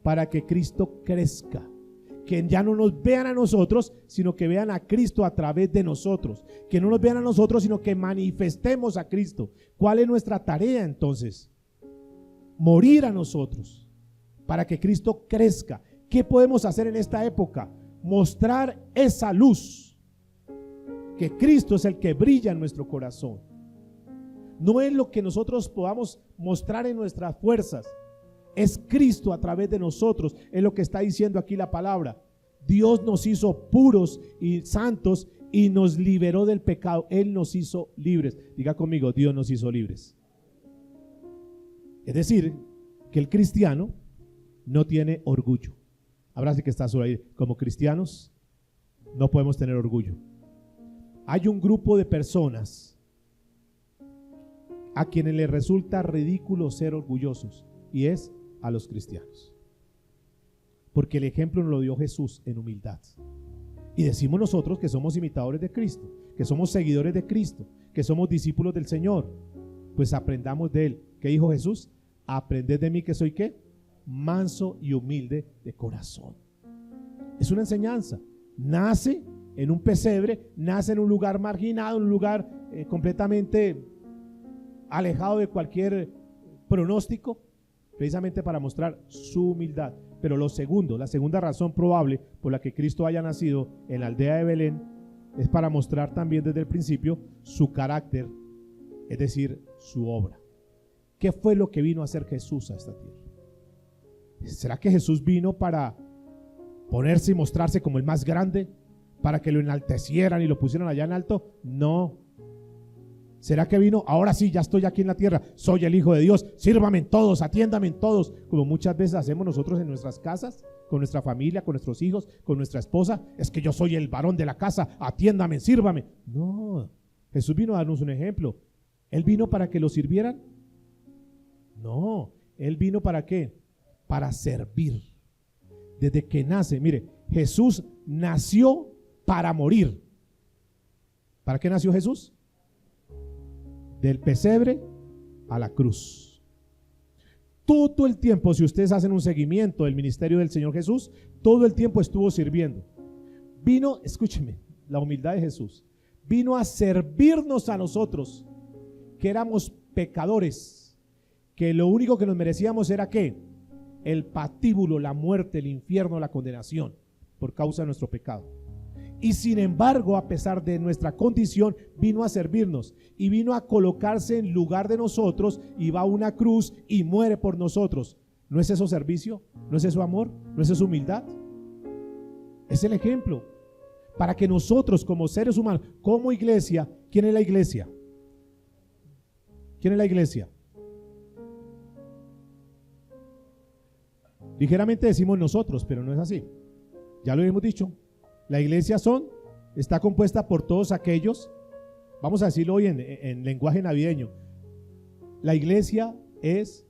Para que Cristo crezca. Que ya no nos vean a nosotros, sino que vean a Cristo a través de nosotros. Que no nos vean a nosotros, sino que manifestemos a Cristo. ¿Cuál es nuestra tarea entonces? Morir a nosotros para que Cristo crezca. ¿Qué podemos hacer en esta época? Mostrar esa luz. Que Cristo es el que brilla en nuestro corazón. No es lo que nosotros podamos mostrar en nuestras fuerzas. Es Cristo a través de nosotros, es lo que está diciendo aquí la palabra. Dios nos hizo puros y santos y nos liberó del pecado. Él nos hizo libres. Diga conmigo, Dios nos hizo libres. Es decir, que el cristiano no tiene orgullo. Habrá sí que está sobre ahí. Como cristianos no podemos tener orgullo. Hay un grupo de personas a quienes les resulta ridículo ser orgullosos, y es a los cristianos, porque el ejemplo nos lo dio Jesús en humildad. Y decimos nosotros que somos imitadores de Cristo, que somos seguidores de Cristo, que somos discípulos del Señor. Pues aprendamos de Él. ¿Qué dijo Jesús? Aprended de mí que soy ¿qué? Manso y humilde de corazón. Es una enseñanza. Nace en un pesebre, nace en un lugar marginado, en un lugar completamente alejado de cualquier pronóstico, precisamente para mostrar su humildad. Pero la segunda razón probable por la que Cristo haya nacido en la aldea de Belén es para mostrar también desde el principio su carácter, es decir, su obra. ¿Qué fue lo que vino a hacer Jesús a esta tierra? ¿Será que Jesús vino para ponerse y mostrarse como el más grande? ¿Para que lo enaltecieran y lo pusieran allá en alto? No. ¿Será que vino? Ahora sí, ya estoy aquí en la tierra, soy el Hijo de Dios, sírvame en todos, atiéndame en todos, como muchas veces hacemos nosotros en nuestras casas, con nuestra familia, con nuestros hijos, con nuestra esposa. Es que yo soy el varón de la casa, atiéndame, sírvame. No, Jesús vino a darnos un ejemplo. ¿Él vino para que lo sirvieran? No, Él vino ¿para qué? Para servir. desde que nace. Mire, Jesús nació para morir. ¿Para qué nació Jesús? Del pesebre a la cruz. Todo el tiempo, si ustedes hacen un seguimiento del ministerio del Señor Jesús, todo el tiempo estuvo sirviendo. Vino, escúcheme, la humildad de Jesús. Vino a servirnos a nosotros, que éramos pecadores, que lo único que nos merecíamos era ¿qué? El patíbulo, la muerte, el infierno, la condenación, por causa de nuestro pecado. Y sin embargo, a pesar de nuestra condición, vino a servirnos y vino a colocarse en lugar de nosotros y va a una cruz y muere por nosotros. ¿No es eso servicio? ¿No es eso amor? ¿No es eso humildad? Es el ejemplo para que nosotros como seres humanos, como iglesia, ¿quién es la iglesia? ¿Quién es la iglesia? Ligeramente decimos nosotros, pero no es así. Ya lo hemos dicho. La iglesia está compuesta por todos aquellos, vamos a decirlo hoy en lenguaje navideño. La iglesia es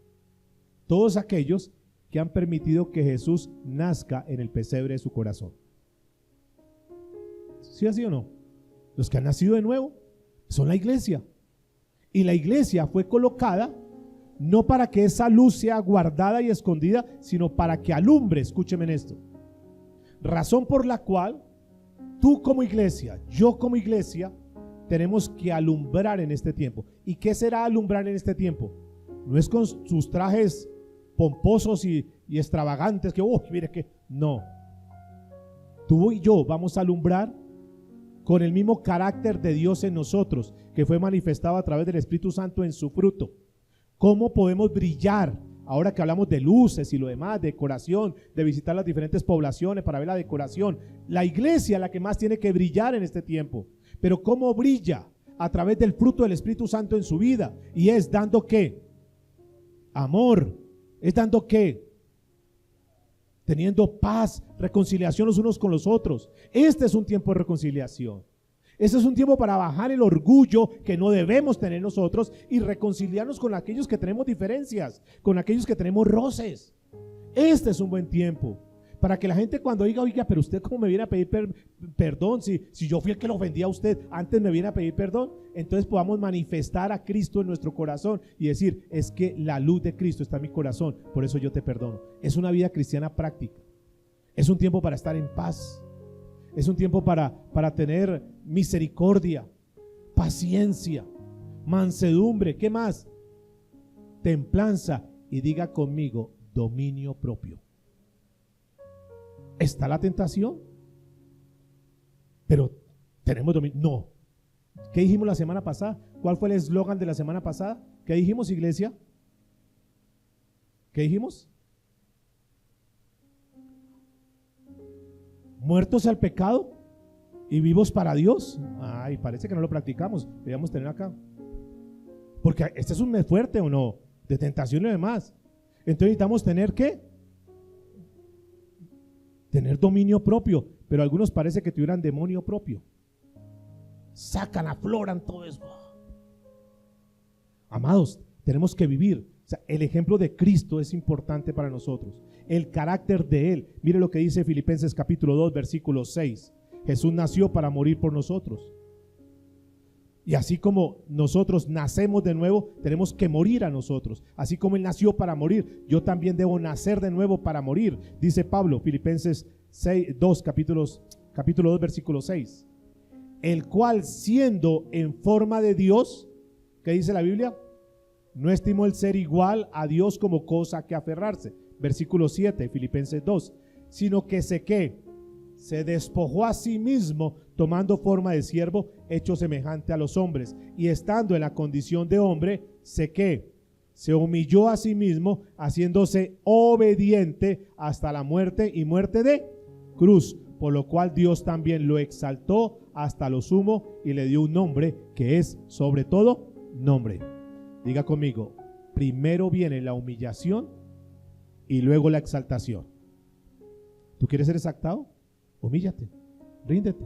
todos aquellos que han permitido que Jesús nazca en el pesebre de su corazón. ¿Sí así o no? Los que han nacido de nuevo son la iglesia. Y la iglesia fue colocada no para que esa luz sea guardada y escondida, sino para que alumbre. Escúcheme en esto. Razón por la cual tú como iglesia, yo como iglesia, tenemos que alumbrar en este tiempo. ¿Y qué será alumbrar en este tiempo? No es con sus trajes pomposos y extravagantes que, mire que, no. Tú y yo vamos a alumbrar con el mismo carácter de Dios en nosotros, que fue manifestado a través del Espíritu Santo en su fruto. ¿Cómo podemos brillar? Ahora que hablamos de luces y lo demás, de decoración, de visitar las diferentes poblaciones para ver la decoración. La iglesia es la que más tiene que brillar en este tiempo. Pero ¿cómo brilla? A través del fruto del Espíritu Santo en su vida. Y es dando ¿qué? Amor. Es dando ¿qué? Teniendo paz, reconciliación los unos con los otros. Este es un tiempo de reconciliación. Este es un tiempo para bajar el orgullo que no debemos tener nosotros y reconciliarnos con aquellos que tenemos diferencias, con aquellos que tenemos roces. Este es un buen tiempo para que la gente cuando diga, oiga, pero usted cómo me viene a pedir perdón, si yo fui el que lo ofendía a usted, antes me viene a pedir perdón, entonces podamos manifestar a Cristo en nuestro corazón y decir, es que la luz de Cristo está en mi corazón, por eso yo te perdono. Es una vida cristiana práctica. Es un tiempo para estar en paz. Es un tiempo para tener misericordia, paciencia, mansedumbre, ¿qué más? Templanza, y diga conmigo, dominio propio. ¿Está la tentación? Pero tenemos dominio. No. ¿Qué dijimos la semana pasada? ¿Cuál fue el eslogan de la semana pasada? ¿Qué dijimos, iglesia? ¿Qué dijimos? Muertos al pecado y vivos para Dios. Ay, parece que no lo practicamos. Debíamos tener acá. Porque este es un mes fuerte, ¿o no? De tentación y demás. Entonces necesitamos tener ¿qué? Tener dominio propio. Pero algunos parece que tuvieran demonio propio. Sacan, afloran todo eso. Amados, tenemos que vivir. O sea, el ejemplo de Cristo es importante para nosotros. El carácter de Él. Mire lo que dice Filipenses capítulo 2, versículo 6. Jesús nació para morir por nosotros. Y así como nosotros nacemos de nuevo, tenemos que morir a nosotros. Así como Él nació para morir, yo también debo nacer de nuevo para morir. Dice Pablo, Filipenses 2, capítulo 2, versículo 6. El cual siendo en forma de Dios, ¿qué dice la Biblia? No estimó el ser igual a Dios como cosa que aferrarse. Versículo 7, Filipenses 2. Sino que se despojó a sí mismo, tomando forma de siervo, hecho semejante a los hombres. Y estando en la condición de hombre, se humilló a sí mismo, haciéndose obediente hasta la muerte y muerte de cruz. Por lo cual Dios también lo exaltó hasta lo sumo y le dio un nombre que es sobre todo nombre. Diga conmigo, primero viene la humillación y luego la exaltación. ¿Tú quieres ser exaltado? Humíllate, ríndete.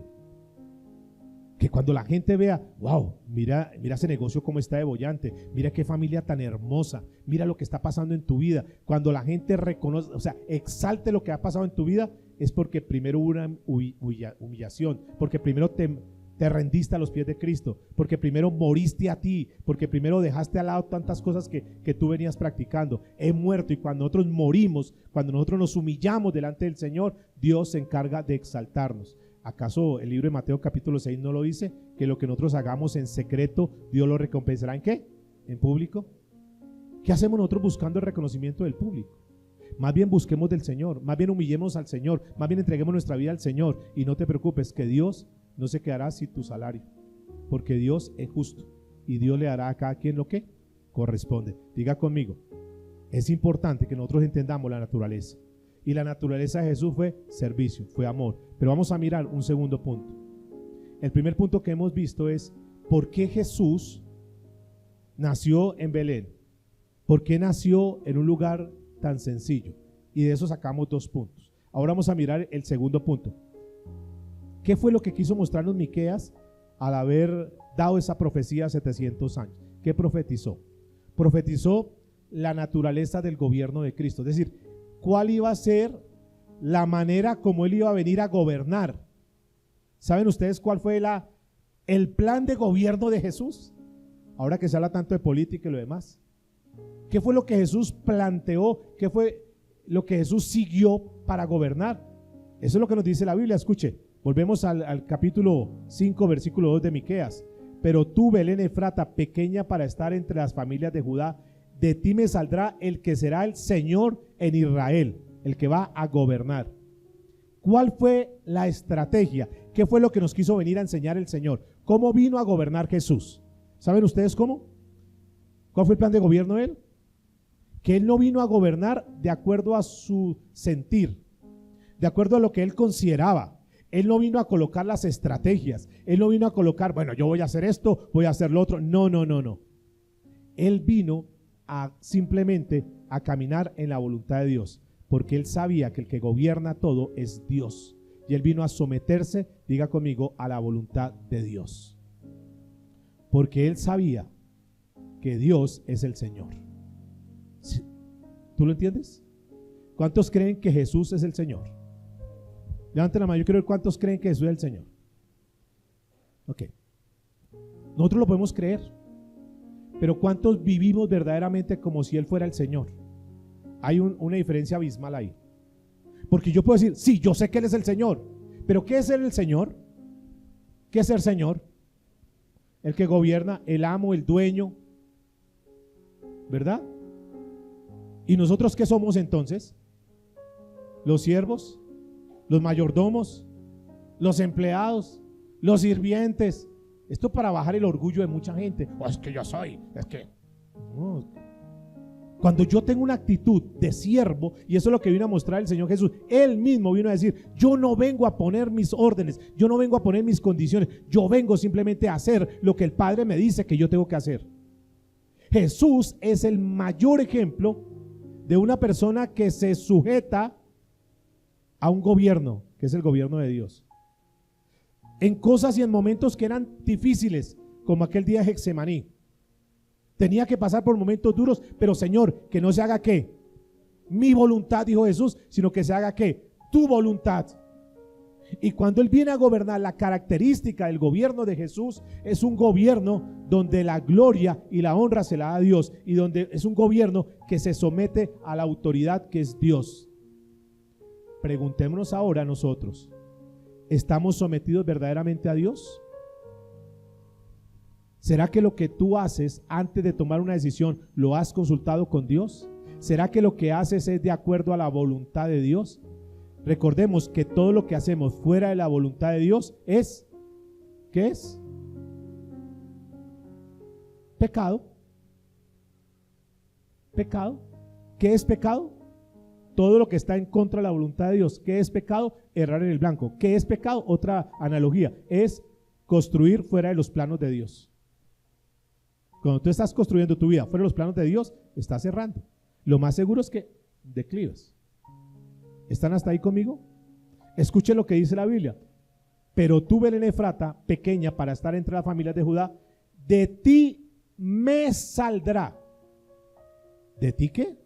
Que cuando la gente vea, wow, mira ese negocio cómo está de bollante, mira qué familia tan hermosa, mira lo que está pasando en tu vida. Cuando la gente reconoce, o sea, exalte lo que ha pasado en tu vida, es porque primero hubo una humillación, porque primero te rendiste a los pies de Cristo, porque primero moriste a ti, porque primero dejaste al lado tantas cosas que tú venías practicando. He muerto, y cuando nosotros morimos, cuando nosotros nos humillamos delante del Señor, Dios se encarga de exaltarnos. ¿Acaso el libro de Mateo capítulo 6 no lo dice? Que lo que nosotros hagamos en secreto, Dios lo recompensará ¿en qué? ¿En público? ¿Qué hacemos nosotros buscando el reconocimiento del público? Más bien busquemos del Señor, más bien humillemos al Señor, más bien entreguemos nuestra vida al Señor, y no te preocupes que Dios no se quedará sin tu salario, porque Dios es justo y Dios le dará a cada quien lo que corresponde. Diga conmigo, es importante que nosotros entendamos la naturaleza. Y la naturaleza de Jesús fue servicio, fue amor. Pero vamos a mirar un segundo punto. El primer punto que hemos visto es ¿por qué Jesús nació en Belén? ¿Por qué nació en un lugar tan sencillo? Y de eso sacamos 2 puntos. Ahora vamos a mirar el segundo punto. ¿Qué fue lo que quiso mostrarnos Miqueas al haber dado esa profecía hace 700 años? ¿Qué profetizó? Profetizó la naturaleza del gobierno de Cristo, es decir, cuál iba a ser la manera como Él iba a venir a gobernar. ¿Saben ustedes cuál fue el plan de gobierno de Jesús? Ahora que se habla tanto de política y lo demás. ¿Qué fue lo que Jesús planteó? ¿Qué fue lo que Jesús siguió para gobernar? Eso es lo que nos dice la Biblia. Escuche, volvemos al capítulo 5, versículo 2 de Miqueas. Pero tú, Belén Efrata, pequeña para estar entre las familias de Judá, de ti me saldrá el que será el Señor en Israel, el que va a gobernar. ¿Cuál fue la estrategia? ¿Qué fue lo que nos quiso venir a enseñar el Señor? ¿Cómo vino a gobernar Jesús? ¿Saben ustedes cómo? ¿Cuál fue el plan de gobierno de Él? Que Él no vino a gobernar de acuerdo a su sentir, de acuerdo a lo que Él consideraba. Él no vino a colocar las estrategias. Él no vino a colocar, bueno, yo voy a hacer esto, voy a hacer lo otro. No. Él vino simplemente a caminar en la voluntad de Dios, porque Él sabía que el que gobierna todo es Dios, y Él vino a someterse, diga conmigo, a la voluntad de Dios, porque Él sabía que Dios es el Señor. ¿Tú lo entiendes? ¿Cuántos creen que Jesús es el Señor? Levanten la mano, yo quiero ver cuántos creen que Jesús es el Señor. Ok, nosotros lo podemos creer, pero ¿cuántos vivimos verdaderamente como si Él fuera el Señor? Hay una diferencia abismal ahí. Porque yo puedo decir, sí, yo sé que Él es el Señor, pero ¿qué es ser el Señor? ¿Qué es ser Señor? El que gobierna, el amo, el dueño, ¿verdad? ¿Y nosotros qué somos entonces? Los siervos, los mayordomos, los empleados, los sirvientes. Esto para bajar el orgullo de mucha gente. Es que yo soy, es que no. Cuando yo tengo una actitud de siervo, y eso es lo que vino a mostrar el Señor Jesús, Él mismo vino a decir, yo no vengo a poner mis órdenes, yo no vengo a poner mis condiciones, yo vengo simplemente a hacer lo que el Padre me dice que yo tengo que hacer. Jesús es el mayor ejemplo de una persona que se sujeta a un gobierno, que es el gobierno de Dios. En cosas y en momentos que eran difíciles, como aquel día de Getsemaní. Tenía que pasar por momentos duros, pero Señor, que no se haga ¿qué? Mi voluntad, dijo Jesús, sino que se haga ¿qué? Tu voluntad. Y cuando Él viene a gobernar, la característica del gobierno de Jesús es un gobierno donde la gloria y la honra se la da a Dios, y donde es un gobierno que se somete a la autoridad que es Dios. Preguntémonos ahora nosotros, ¿estamos sometidos verdaderamente a Dios? ¿Será que lo que tú haces antes de tomar una decisión lo has consultado con Dios? ¿Será que lo que haces es de acuerdo a la voluntad de Dios? Recordemos que todo lo que hacemos fuera de la voluntad de Dios es, ¿qué es? Pecado. Pecado. ¿Qué es pecado? Todo lo que está en contra de la voluntad de Dios. ¿Qué es pecado? Errar en el blanco. ¿Qué es pecado? Otra analogía, es construir fuera de los planos de Dios. Cuando tú estás construyendo tu vida fuera de los planos de Dios, estás errando. Lo más seguro es que declives. ¿Están hasta ahí conmigo? Escuchen lo que dice la Biblia. Pero tú, Belén Efrata, pequeña para estar entre las familias de Judá, de ti me saldrá. ¿De ti qué?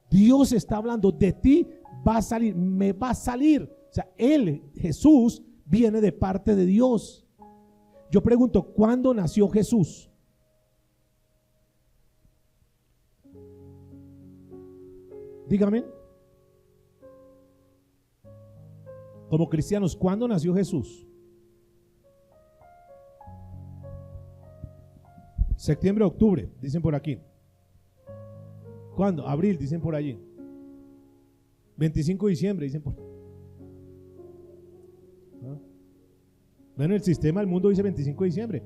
Dios está hablando, de ti va a salir, me va a salir. O sea, Él, Jesús, viene de parte de Dios. Yo pregunto, ¿cuándo nació Jesús? Dígame. Como cristianos, ¿cuándo nació Jesús? Septiembre, octubre, dicen por aquí. ¿Cuándo? Abril, dicen por allí. 25 de diciembre, dicen por. ¿No? Bueno, el sistema del mundo dice 25 de diciembre.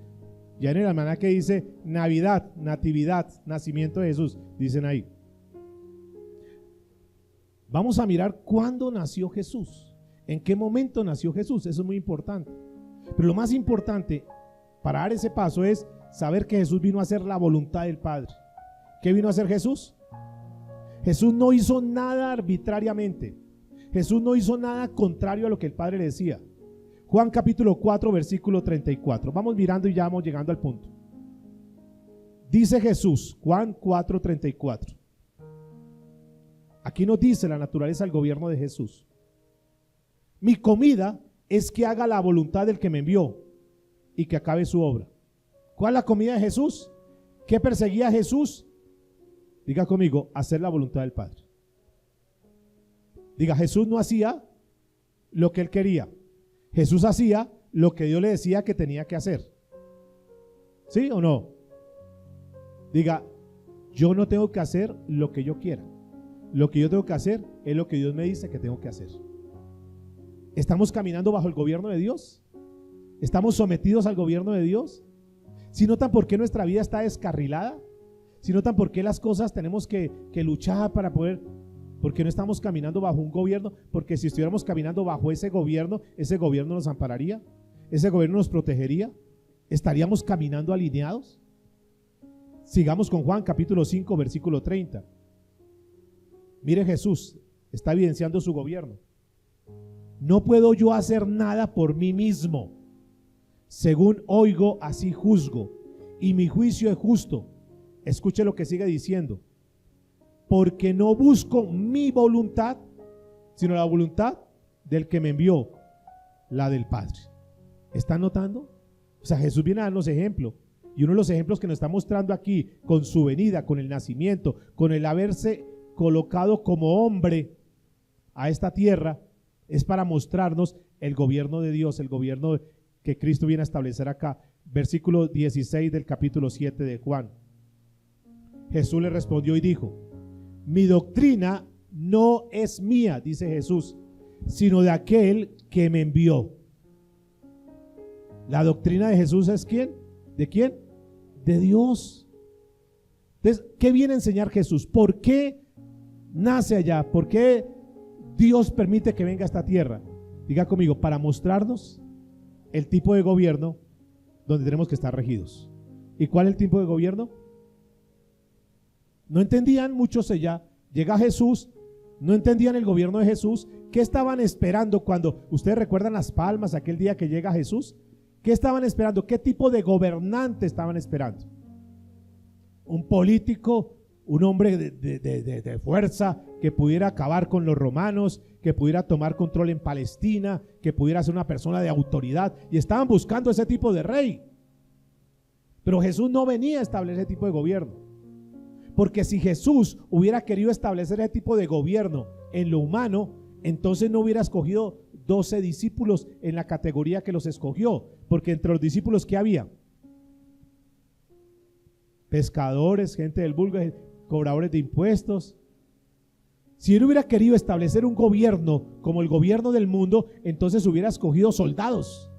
Ya en el almanaque dice Navidad, Natividad, nacimiento de Jesús, dicen ahí. Vamos a mirar cuándo nació Jesús. ¿En qué momento nació Jesús? Eso es muy importante. Pero lo más importante para dar ese paso es saber que Jesús vino a hacer la voluntad del Padre. ¿Qué vino a hacer Jesús? Jesús no hizo nada arbitrariamente. Jesús no hizo nada contrario a lo que el Padre le decía. Juan capítulo 4, versículo 34. Vamos mirando y ya vamos llegando al punto. Dice Jesús, Juan 4, 34. Aquí nos dice la naturaleza del gobierno de Jesús. Mi comida es que haga la voluntad del que me envió y que acabe su obra. ¿Cuál es la comida de Jesús? ¿Qué perseguía a Jesús? Diga conmigo, hacer la voluntad del Padre. Diga, Jesús no hacía lo que él quería. Jesús hacía lo que Dios le decía que tenía que hacer. ¿Sí o no? Diga, yo no tengo que hacer lo que yo quiera. Lo que yo tengo que hacer es lo que Dios me dice que tengo que hacer. ¿Estamos caminando bajo el gobierno de Dios? ¿Estamos sometidos al gobierno de Dios? Si notan por qué nuestra vida está descarrilada, si notan por qué las cosas tenemos que luchar para poder, porque no estamos caminando bajo un gobierno, porque si estuviéramos caminando bajo ese gobierno nos ampararía, ese gobierno nos protegería, estaríamos caminando alineados. Sigamos con Juan capítulo 5 versículo 30. Mire, Jesús está evidenciando su gobierno. No puedo yo hacer nada por mí mismo. Según oigo, así juzgo, y mi juicio es justo. Escuche lo que sigue diciendo. Porque no busco mi voluntad, sino la voluntad del que me envió, la del Padre. ¿Están notando? O sea, Jesús viene a darnos ejemplo. Y uno de los ejemplos que nos está mostrando aquí, con su venida, con el nacimiento, con el haberse colocado como hombre a esta tierra, es para mostrarnos el gobierno de Dios, el gobierno que Cristo viene a establecer acá. Versículo 16 del capítulo 7 de Juan. Jesús le respondió y dijo: mi doctrina no es mía, dice Jesús, sino de aquel que me envió. La doctrina de Jesús es ¿quién? ¿De quién? De Dios. Entonces, ¿qué viene a enseñar Jesús? ¿Por qué nace allá? ¿Por qué Dios permite que venga a esta tierra? Diga conmigo, para mostrarnos el tipo de gobierno donde tenemos que estar regidos. ¿Y cuál es el tipo de gobierno? No entendían muchos allá. Llega Jesús, no entendían el gobierno de Jesús. ¿Qué estaban esperando cuando ustedes recuerdan las palmas aquel día que llega Jesús? ¿Qué estaban esperando? ¿Qué tipo de gobernante estaban esperando? Un político, un hombre de fuerza que pudiera acabar con los romanos, que pudiera tomar control en Palestina, que pudiera ser una persona de autoridad, y estaban buscando ese tipo de rey. Pero Jesús no venía a establecer ese tipo de gobierno, porque si Jesús hubiera querido establecer ese tipo de gobierno en lo humano, entonces no hubiera escogido 12 discípulos en la categoría que los escogió, porque entre los discípulos ¿qué había? Pescadores, gente del vulgo, cobradores de impuestos. Si él hubiera querido establecer un gobierno como el gobierno del mundo, entonces hubiera escogido soldados,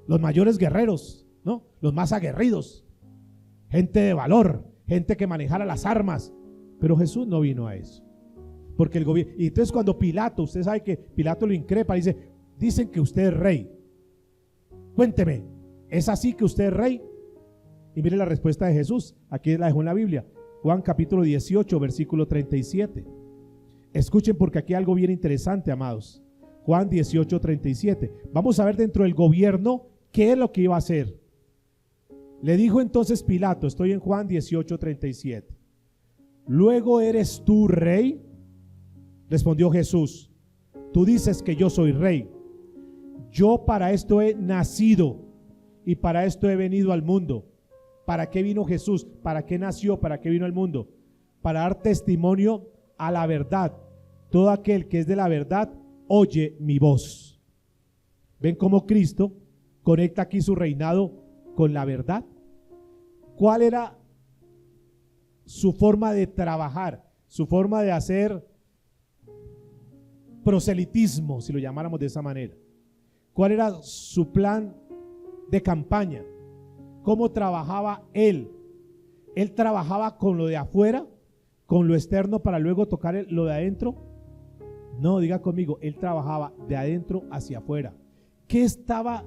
los mayores guerreros, ¿no? Los más aguerridos, gente de valor, gente que manejara las armas. Pero Jesús no vino a eso, porque el gobierno. Y entonces cuando Pilato, usted sabe que Pilato lo increpa, dice: dicen que usted es rey, cuénteme, ¿es así que usted es rey? Y mire la respuesta de Jesús, aquí la dejó en la Biblia, Juan capítulo 18 versículo 37. Escuchen, porque aquí hay algo bien interesante, amados. Juan 18:37. Vamos a ver dentro del gobierno qué es lo que iba a hacer. Le dijo entonces Pilato, estoy en Juan 18:37. ¿Luego eres tú rey? Respondió Jesús, tú dices que yo soy rey. Yo para esto he nacido y para esto he venido al mundo. ¿Para qué vino Jesús? ¿Para qué nació? ¿Para qué vino al mundo? Para dar testimonio a la verdad. Todo aquel que es de la verdad oye mi voz. ¿Ven cómo Cristo conecta aquí su reinado con la verdad? ¿Cuál era su forma de trabajar? Su forma de hacer proselitismo, si lo llamáramos de esa manera. ¿Cuál era su plan de campaña? ¿Cómo trabajaba él? ¿Él trabajaba con lo de afuera, con lo externo para luego tocar lo de adentro? No, diga conmigo, él trabajaba de adentro hacia afuera. ¿Qué estaba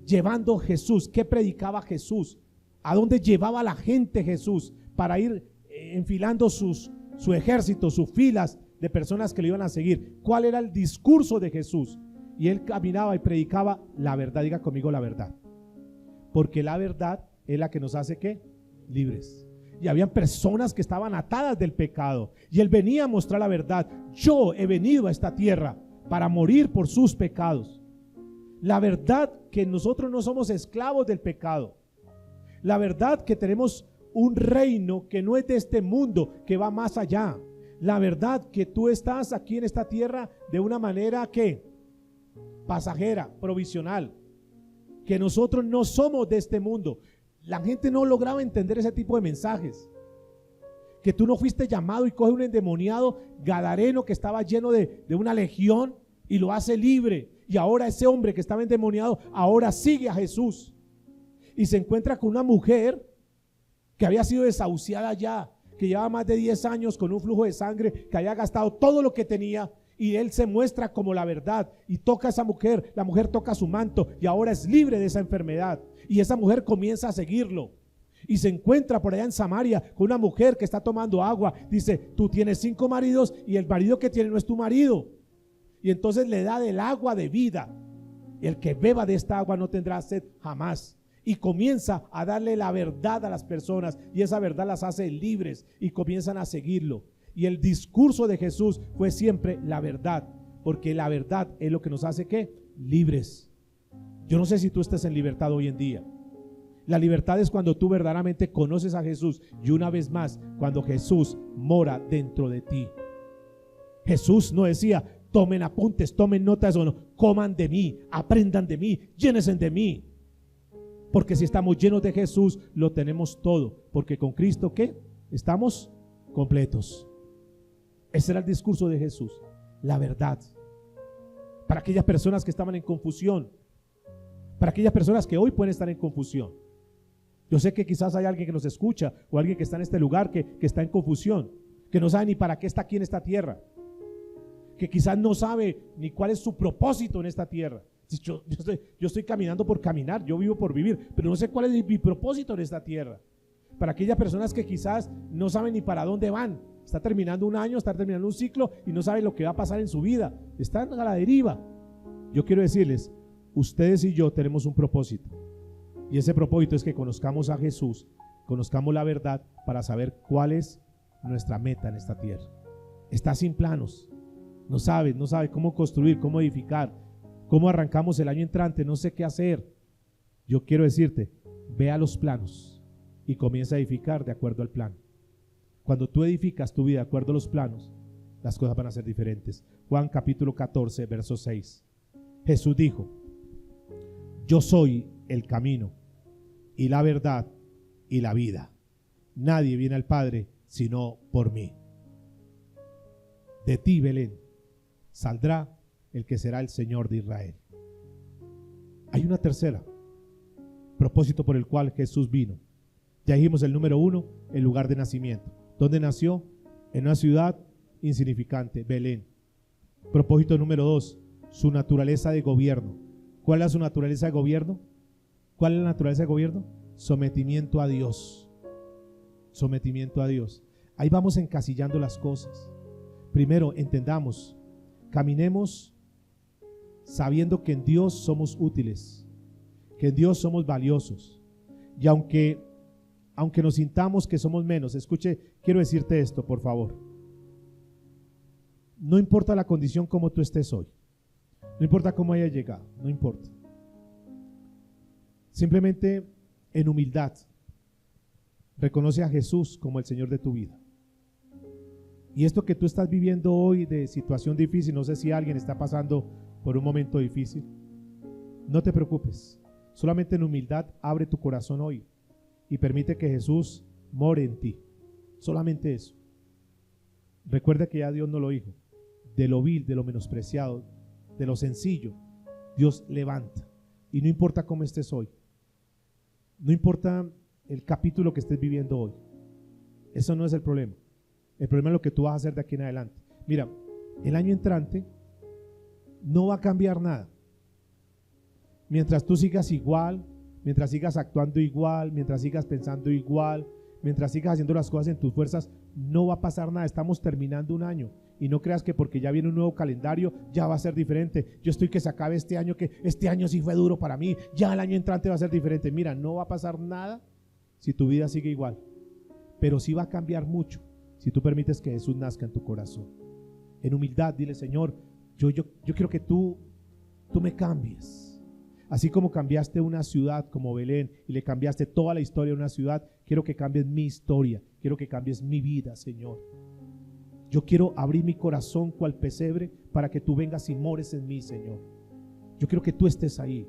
llevando Jesús? ¿Qué predicaba Jesús? ¿A dónde llevaba la gente Jesús para ir enfilando su ejército, sus filas de personas que le iban a seguir? ¿Cuál era el discurso de Jesús? Y él caminaba y predicaba la verdad. Diga conmigo la verdad. Porque la verdad es la que nos hace ¿qué? Libres. Y habían personas que estaban atadas del pecado. Y él venía a mostrar la verdad. Yo he venido a esta tierra para morir por sus pecados. La verdad que nosotros no somos esclavos del pecado. La verdad que tenemos un reino que no es de este mundo, que va más allá. La verdad que tú estás aquí en esta tierra de una manera que pasajera, provisional. Que nosotros no somos de este mundo. La gente no lograba entender ese tipo de mensajes. Que tú no fuiste llamado y coge un endemoniado gadareno que estaba lleno de una legión y lo hace libre. Y ahora ese hombre que estaba endemoniado ahora sigue a Jesús. Y se encuentra con una mujer que había sido desahuciada ya, que llevaba más de 10 años con un flujo de sangre, que había gastado todo lo que tenía. Y él se muestra como la verdad y toca a esa mujer, la mujer toca su manto y ahora es libre de esa enfermedad. Y esa mujer comienza a seguirlo y se encuentra por allá en Samaria con una mujer que está tomando agua. Dice, tú tienes 5 maridos y el marido que tiene no es tu marido. Y entonces le da del agua de vida. El que beba de esta agua no tendrá sed jamás. Y comienza a darle la verdad a las personas y esa verdad las hace libres y comienzan a seguirlo. Y el discurso de Jesús fue siempre la verdad, porque la verdad es lo que nos hace ¿qué? Libres. Yo no sé si tú estés en libertad hoy en día. La libertad es cuando tú verdaderamente conoces a Jesús y una vez más, cuando Jesús mora dentro de ti. Jesús no decía, tomen apuntes, tomen notas, o no, coman de mí, aprendan de mí, llénense de mí. Porque si estamos llenos de Jesús, lo tenemos todo. Porque con Cristo, ¿qué? Estamos completos. Ese era el discurso de Jesús, la verdad. Para aquellas personas que estaban en confusión, para aquellas personas que hoy pueden estar en confusión. Yo sé que quizás hay alguien que nos escucha o alguien que está en este lugar que está en confusión, que no sabe ni para qué está aquí en esta tierra, que quizás no sabe ni cuál es su propósito en esta tierra. Yo estoy caminando por caminar, yo vivo por vivir, pero no sé cuál es mi propósito en esta tierra. Para aquellas personas que quizás no saben ni para dónde van, está terminando un año, está terminando un ciclo y no saben lo que va a pasar en su vida, están a la deriva. Yo quiero decirles, ustedes y yo tenemos un propósito, y ese propósito es que conozcamos a Jesús, conozcamos la verdad para saber cuál es nuestra meta en esta tierra. Está sin planos, no sabe cómo construir, cómo edificar, cómo arrancamos el año entrante, no sé qué hacer. Yo quiero decirte, vea los planos y comienza a edificar de acuerdo al plan. Cuando tú edificas tu vida de acuerdo a los planos, las cosas van a ser diferentes. Juan capítulo 14, verso 6. Jesús dijo, yo soy el camino y la verdad y la vida. Nadie viene al Padre sino por mí. De ti, Belén, saldrá el que será el Señor de Israel. Hay una tercera propósito por el cual Jesús vino. Ya dijimos el número 1, el lugar de nacimiento. ¿Dónde nació? En una ciudad insignificante, Belén. Propósito número 2, su naturaleza de gobierno. ¿Cuál es su naturaleza de gobierno? ¿Cuál es la naturaleza de gobierno? Sometimiento a Dios. Sometimiento a Dios. Ahí vamos encasillando las cosas. Primero, entendamos, caminemos sabiendo que en Dios somos útiles, que en Dios somos valiosos. Y aunque nos sintamos que somos menos, escuche, quiero decirte esto, por favor. No importa la condición como tú estés hoy, no importa cómo hayas llegado, no importa. Simplemente en humildad reconoce a Jesús como el Señor de tu vida. Y esto que tú estás viviendo hoy de situación difícil, no sé si alguien está pasando por un momento difícil, no te preocupes. Solamente en humildad abre tu corazón hoy y permite que Jesús more en ti. Solamente eso. Recuerda que ya Dios no lo dijo. De lo vil, de lo menospreciado, de lo sencillo, Dios levanta. Y no importa cómo estés hoy, no importa el capítulo que estés viviendo hoy, eso no es el problema. El problema es lo que tú vas a hacer de aquí en adelante. Mira, el año entrante no va a cambiar nada. Mientras tú sigas igual, mientras sigas actuando igual, mientras sigas pensando igual, mientras sigas haciendo las cosas en tus fuerzas, no va a pasar nada. Estamos terminando un año y no creas que porque ya viene un nuevo calendario ya va a ser diferente. Yo estoy que se acabe este año, que este año sí fue duro para mí, ya el año entrante va a ser diferente. Mira, no va a pasar nada si tu vida sigue igual, pero sí va a cambiar mucho si tú permites que Jesús nazca en tu corazón. En humildad dile: Señor, yo quiero que tú me cambies. Así como cambiaste una ciudad como Belén y le cambiaste toda la historia de una ciudad, quiero que cambies mi historia, quiero que cambies mi vida, Señor. Yo quiero abrir mi corazón cual pesebre para que tú vengas y mores en mí, Señor. Yo quiero que tú estés ahí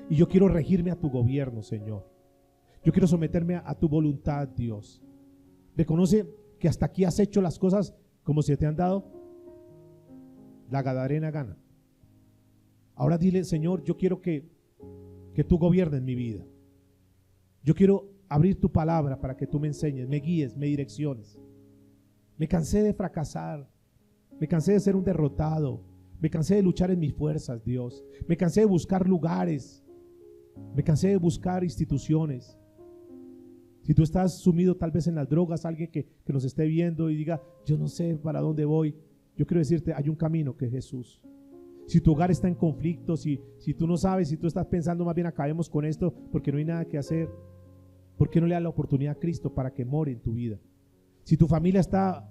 y yo quiero regirme a tu gobierno, Señor. Yo quiero someterme a tu voluntad, Dios. Reconoce que hasta aquí has hecho las cosas como se te han dado la gadarena gana. Ahora dile: Señor, yo quiero que tú gobiernes mi vida. Yo quiero abrir tu palabra para que tú me enseñes, me guíes, me direcciones. Me cansé de fracasar, me cansé de ser un derrotado, me cansé de luchar en mis fuerzas, Dios. Me cansé de buscar lugares, me cansé de buscar instituciones. Si tú estás sumido tal vez en las drogas, alguien que nos esté viendo y diga: yo no sé para dónde voy, yo quiero decirte, hay un camino que es Jesús. Si tu hogar está en conflicto, si tú no sabes, si tú estás pensando más bien acabemos con esto porque no hay nada que hacer, ¿por qué no le das la oportunidad a Cristo para que more en tu vida? Si tu familia está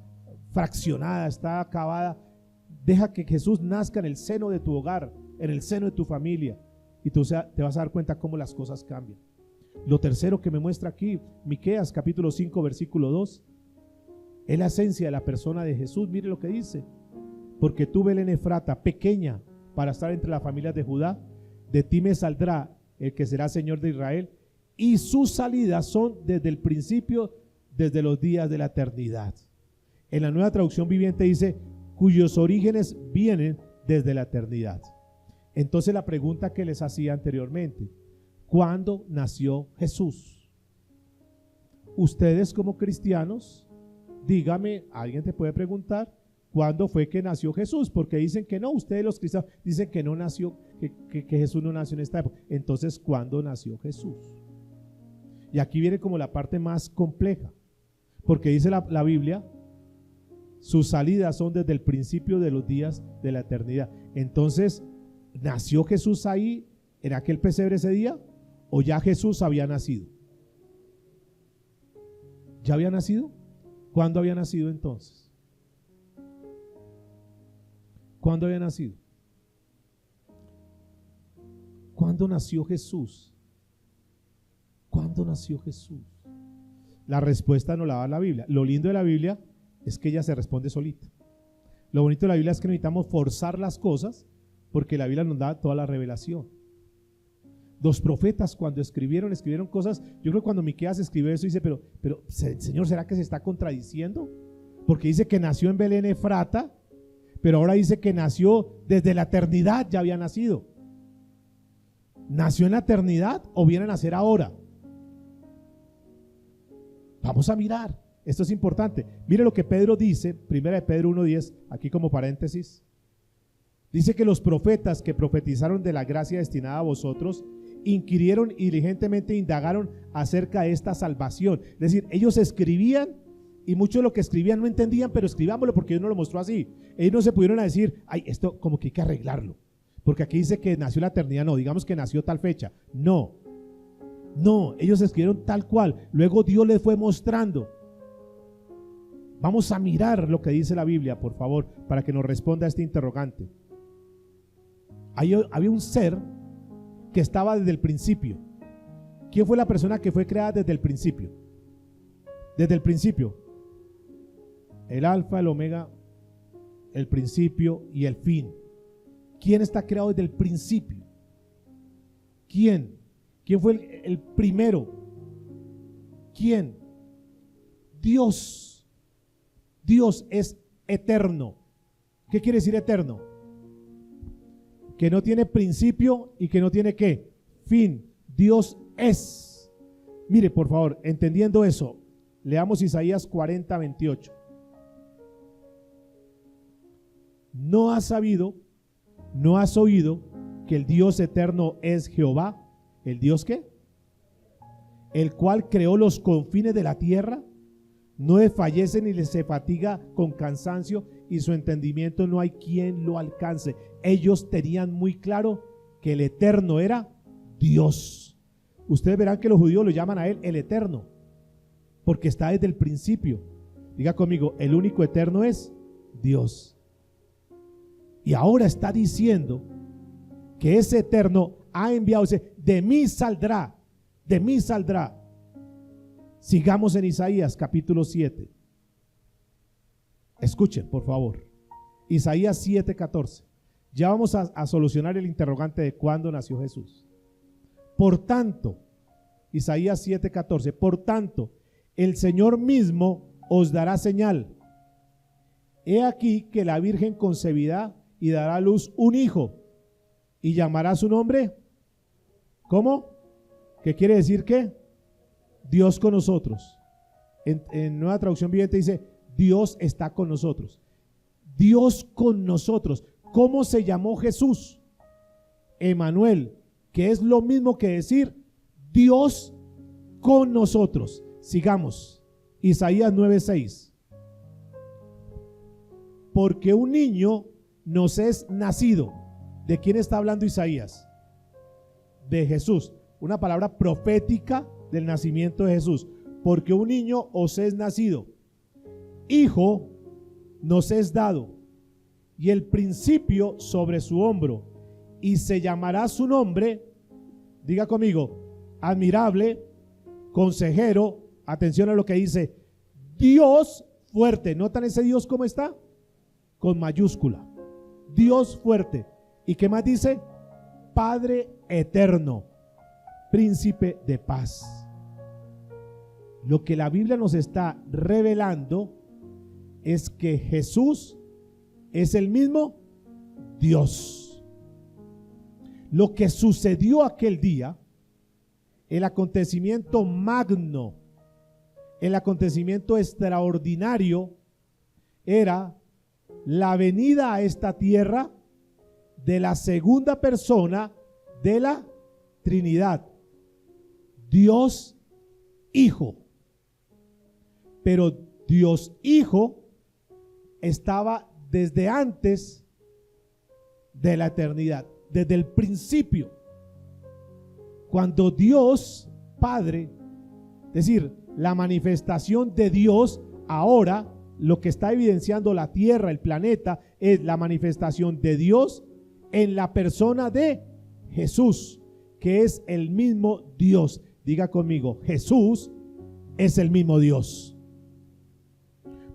fraccionada, está acabada, deja que Jesús nazca en el seno de tu hogar, en el seno de tu familia, y tú te vas a dar cuenta cómo las cosas cambian. Lo tercero que me muestra aquí, Miqueas capítulo 5 versículo 2, es la esencia de la persona de Jesús. Mire lo que dice: porque tú, Belén Efrata, pequeña para estar entre las familias de Judá, de ti me saldrá el que será Señor de Israel, y sus salidas son desde el principio, desde los días de la eternidad. En la Nueva Traducción Viviente dice: cuyos orígenes vienen desde la eternidad. Entonces la pregunta que les hacía anteriormente: ¿cuándo nació Jesús? Ustedes como cristianos, dígame, alguien te puede preguntar: ¿cuándo fue que nació Jesús? Porque dicen que no, ustedes los cristianos dicen que no nació, que Jesús no nació en esta época. Entonces, ¿cuándo nació Jesús? Y aquí viene como la parte más compleja, porque dice la Biblia: sus salidas son desde el principio de los días de la eternidad. Entonces, ¿nació Jesús ahí, en aquel pesebre ese día? ¿O ya Jesús había nacido? ¿Ya había nacido? ¿Cuándo había nacido entonces? ¿Cuándo había nacido? ¿Cuándo nació Jesús? ¿Cuándo nació Jesús? La respuesta nos la da la Biblia. Lo lindo de la Biblia es que ella se responde solita. Lo bonito de la Biblia es que no necesitamos forzar las cosas, porque la Biblia nos da toda la revelación. Los profetas cuando escribieron cosas. Yo creo que cuando Miqueas escribió eso dice: pero Señor, ¿será que se está contradiciendo? Porque dice que nació en Belén Efrata, pero ahora dice que nació desde la eternidad, ya había nacido. ¿Nació en la eternidad o viene a nacer ahora? Vamos a mirar, esto es importante. Mire lo que Pedro dice, 1 Pedro 1:10, aquí como paréntesis. Dice que los profetas que profetizaron de la gracia destinada a vosotros inquirieron y diligentemente indagaron acerca de esta salvación. Es decir, ellos escribían y mucho de lo que escribían no entendían, pero escribámoslo porque Dios nos lo mostró así. Ellos no se pudieron a decir: ay, esto como que hay que arreglarlo. Porque aquí dice que nació la eternidad, no, digamos que nació tal fecha. No, ellos escribieron tal cual. Luego Dios les fue mostrando. Vamos a mirar lo que dice la Biblia, por favor, para que nos responda a este interrogante. Había un ser que estaba desde el principio. ¿Quién fue la persona que fue creada desde el principio? Desde el principio. El alfa, el omega, el principio y el fin. ¿Quién está creado desde el principio? ¿Quién? ¿Quién fue el primero? ¿Quién? Dios. Dios es eterno. ¿Qué quiere decir eterno? Que no tiene principio y que no tiene ¿qué? Fin. Dios es. Mire, por favor, entendiendo eso, leamos Isaías 40, 28. ¿No has sabido, no has oído que el Dios eterno es Jehová? ¿El Dios qué? El cual creó los confines de la tierra, no desfallece ni se fatiga con cansancio, y su entendimiento no hay quien lo alcance. Ellos tenían muy claro que el eterno era Dios. Ustedes verán que los judíos lo llaman a él el eterno, porque está desde el principio. Diga conmigo, el único eterno es Dios. Y ahora está diciendo que ese eterno ha enviado, de mí saldrá, de mí saldrá. Sigamos en Isaías capítulo 7. Escuchen, por favor. Isaías 7:14. Ya vamos a solucionar el interrogante de cuándo nació Jesús. Por tanto, Isaías 7:14, por tanto, el Señor mismo os dará señal. He aquí que la Virgen concebirá y dará a luz un hijo, y llamará su nombre. ¿Cómo? ¿Qué quiere decir qué? Dios con nosotros. En Nueva Traducción Viviente dice, Dios está con nosotros. Dios con nosotros. ¿Cómo se llamó Jesús? Emanuel, que es lo mismo que decir Dios con nosotros. Sigamos. Isaías 9:6. Porque un niño nos es nacido. ¿De quién está hablando Isaías? De Jesús. Una palabra profética del nacimiento de Jesús. Porque un niño os es nacido, hijo nos es dado, y el principio sobre su hombro, y se llamará su nombre, diga conmigo, admirable, consejero. Atención a lo que dice, Dios fuerte. ¿Notan ese Dios cómo está? Con mayúscula. Dios fuerte. ¿Y qué más dice? Padre eterno, príncipe de paz. Lo que la Biblia nos está revelando es que Jesús es el mismo Dios. Lo que sucedió aquel día, el acontecimiento magno, el acontecimiento extraordinario, era la venida a esta tierra de la segunda persona de la Trinidad, Dios Hijo. Pero Dios Hijo estaba desde antes de la eternidad, desde el principio. Cuando Dios Padre, es decir, la manifestación de Dios, ahora lo que está evidenciando la tierra, el planeta, es la manifestación de Dios en la persona de Jesús, que es el mismo Dios. Diga conmigo, Jesús es el mismo Dios.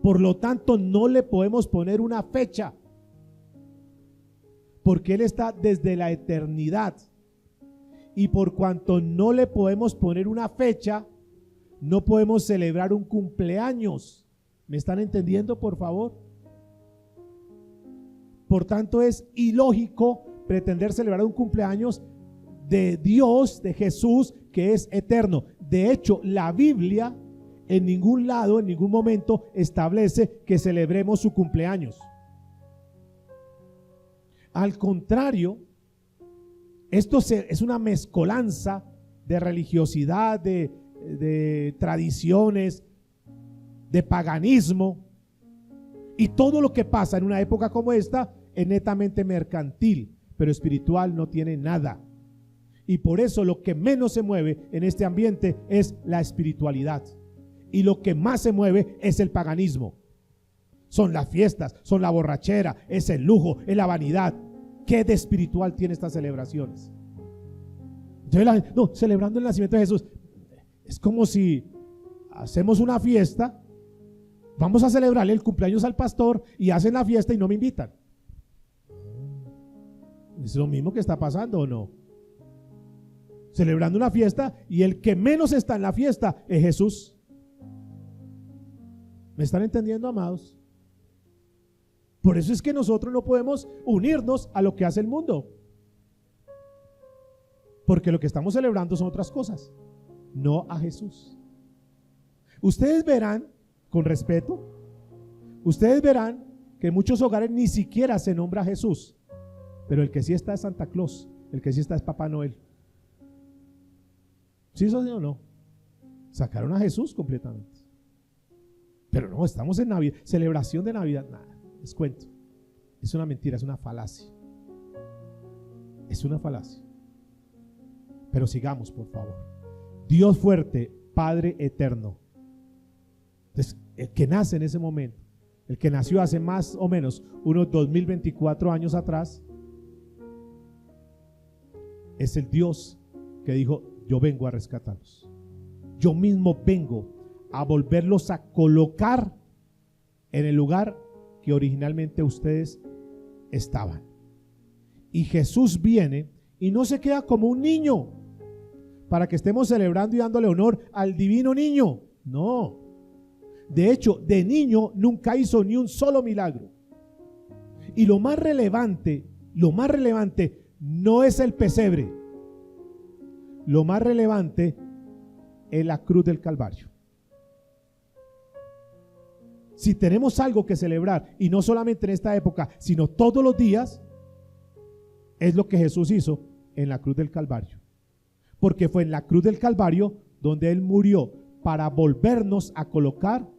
Por lo tanto, no le podemos poner una fecha, porque Él está desde la eternidad. Y por cuanto no le podemos poner una fecha, no podemos celebrar un cumpleaños. ¿Me están entendiendo, por favor? Por tanto, es ilógico pretender celebrar un cumpleaños de Dios, de Jesús, que es eterno. De hecho, la Biblia en ningún lado, en ningún momento establece que celebremos su cumpleaños. Al contrario, esto es una mezcolanza de religiosidad, de tradiciones, de paganismo, y todo lo que pasa en una época como esta es netamente mercantil. pero espiritual no tiene nada. Y por eso lo que menos se mueve en este ambiente es la espiritualidad. Y lo que más se mueve es el paganismo. Son las fiestas, son la borrachera, es el lujo, es la vanidad. ¿Qué de espiritual tiene estas celebraciones? Entonces la gente, no, celebrando el nacimiento de Jesús. Es como si hacemos una fiesta, vamos a celebrarle el cumpleaños al pastor y hacen la fiesta y no me invitan. ¿Es lo mismo que está pasando o no? Celebrando una fiesta y el que menos está en la fiesta es Jesús. ¿Me están entendiendo, amados? Por eso es que nosotros no podemos unirnos a lo que hace el mundo, porque lo que estamos celebrando son otras cosas, no a Jesús. Ustedes verán, con respeto, ustedes verán que en muchos hogares ni siquiera se nombra a Jesús, pero el que sí está es Santa Claus, el que sí está es Papá Noel. ¿Sí eso sí o no? Sacaron a Jesús completamente. Pero no, estamos en Navidad, celebración de Navidad, nada. Les cuento, es una mentira, es una falacia. Es una falacia. Pero sigamos, por favor. Dios fuerte, Padre eterno. Entonces, el que nace en ese momento, el que nació hace más o menos unos 2024 años atrás, es el Dios que dijo: yo vengo a rescatarlos. Yo mismo vengo a volverlos a colocar en el lugar que originalmente ustedes estaban. Y Jesús viene y no se queda como un niño para que estemos celebrando y dándole honor al divino niño. No. De hecho, de niño nunca hizo ni un solo milagro. Y lo más relevante no es el pesebre. Lo más relevante es la cruz del Calvario. Si tenemos algo que celebrar, y no solamente en esta época, sino todos los días, es lo que Jesús hizo en la cruz del Calvario. Porque fue en la cruz del Calvario donde Él murió para volvernos a colocar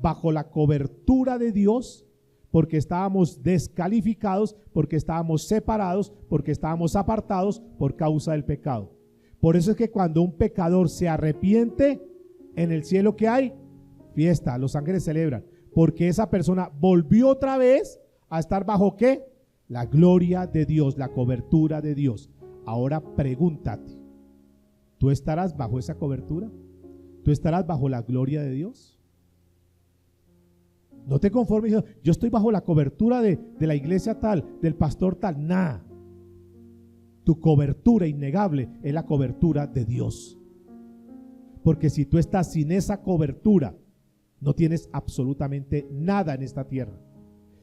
bajo la cobertura de Dios, porque estábamos descalificados, porque estábamos separados, porque estábamos apartados por causa del pecado. Por eso es que cuando un pecador se arrepiente, en el cielo ¿qué hay? Fiesta, los ángeles celebran. Porque esa persona volvió otra vez a estar bajo ¿qué? La gloria de Dios, la cobertura de Dios. Ahora pregúntate, ¿tú estarás bajo esa cobertura? ¿Tú estarás bajo la gloria de Dios? No te conformes diciendo: yo estoy bajo la cobertura de la iglesia tal, del pastor tal. Nada. Tu cobertura innegable es la cobertura de Dios. Porque si tú estás sin esa cobertura, no tienes absolutamente nada en esta tierra.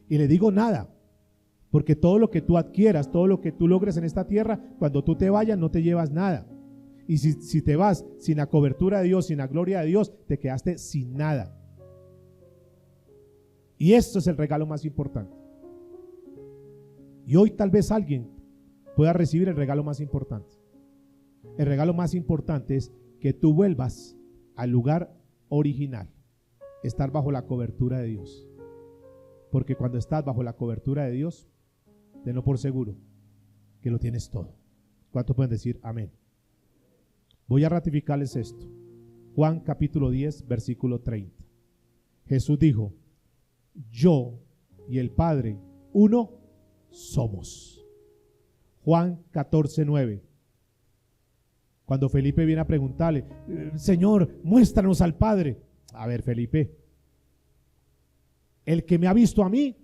Y le digo nada, porque todo lo que tú adquieras, todo lo que tú logres en esta tierra, cuando tú te vayas no te llevas nada. Y si te vas sin la cobertura de Dios, sin la gloria de Dios, te quedaste sin nada. Y esto es el regalo más importante. Y hoy tal vez alguien pueda recibir el regalo más importante. El regalo más importante es que tú vuelvas al lugar original. Estar bajo la cobertura de Dios. Porque cuando estás bajo la cobertura de Dios, tenlo por seguro que lo tienes todo. ¿Cuántos pueden decir amén? Voy a ratificarles esto. Juan capítulo 10, versículo 30. Jesús dijo: yo y el Padre, uno somos. Juan 14, 9. Cuando Felipe viene a preguntarle: Señor, muéstranos al Padre. A ver, Felipe, el que me ha visto a mí,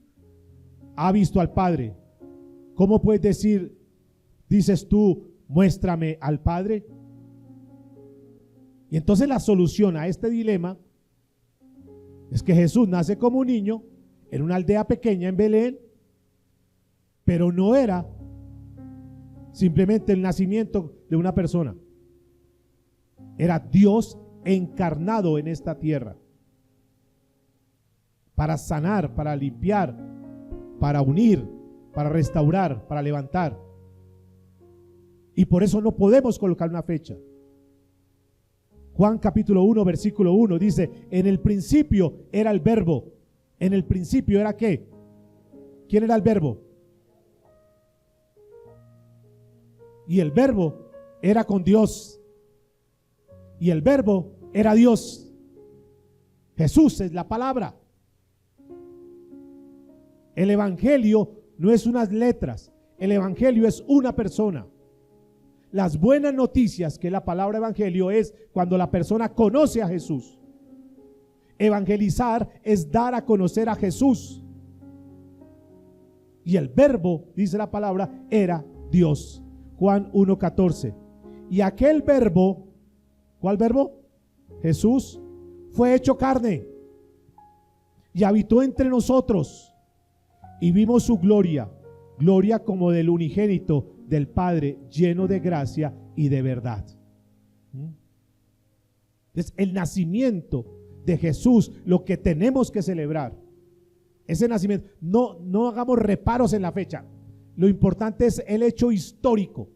ha visto al Padre. ¿Cómo puedes decir, dices tú, muéstrame al Padre? Y entonces la solución a este dilema es que Jesús nace como un niño en una aldea pequeña en Belén, pero no era simplemente el nacimiento de una persona. Era Dios encarnado en esta tierra para sanar, para limpiar, para unir, para restaurar, para levantar. Y por eso no podemos colocar una fecha. Juan capítulo 1 versículo 1 dice: en el principio era el verbo. En el principio era ¿qué? ¿Quién era el verbo? Y el Verbo era con Dios. Y el Verbo era Dios. Jesús es la palabra. El evangelio no es unas letras. El evangelio es una persona. Las buenas noticias, que la palabra evangelio, es cuando la persona conoce a Jesús. Evangelizar es dar a conocer a Jesús. Y el Verbo, dice la palabra, era Dios. Juan 1:14. Y aquel Verbo, ¿cuál Verbo? Jesús, fue hecho carne y habitó entre nosotros, y vimos su gloria, gloria como del unigénito del Padre, lleno de gracia y de verdad. Es el nacimiento de Jesús lo que tenemos que celebrar. Ese nacimiento. No hagamos reparos en la fecha. Lo importante es el hecho histórico,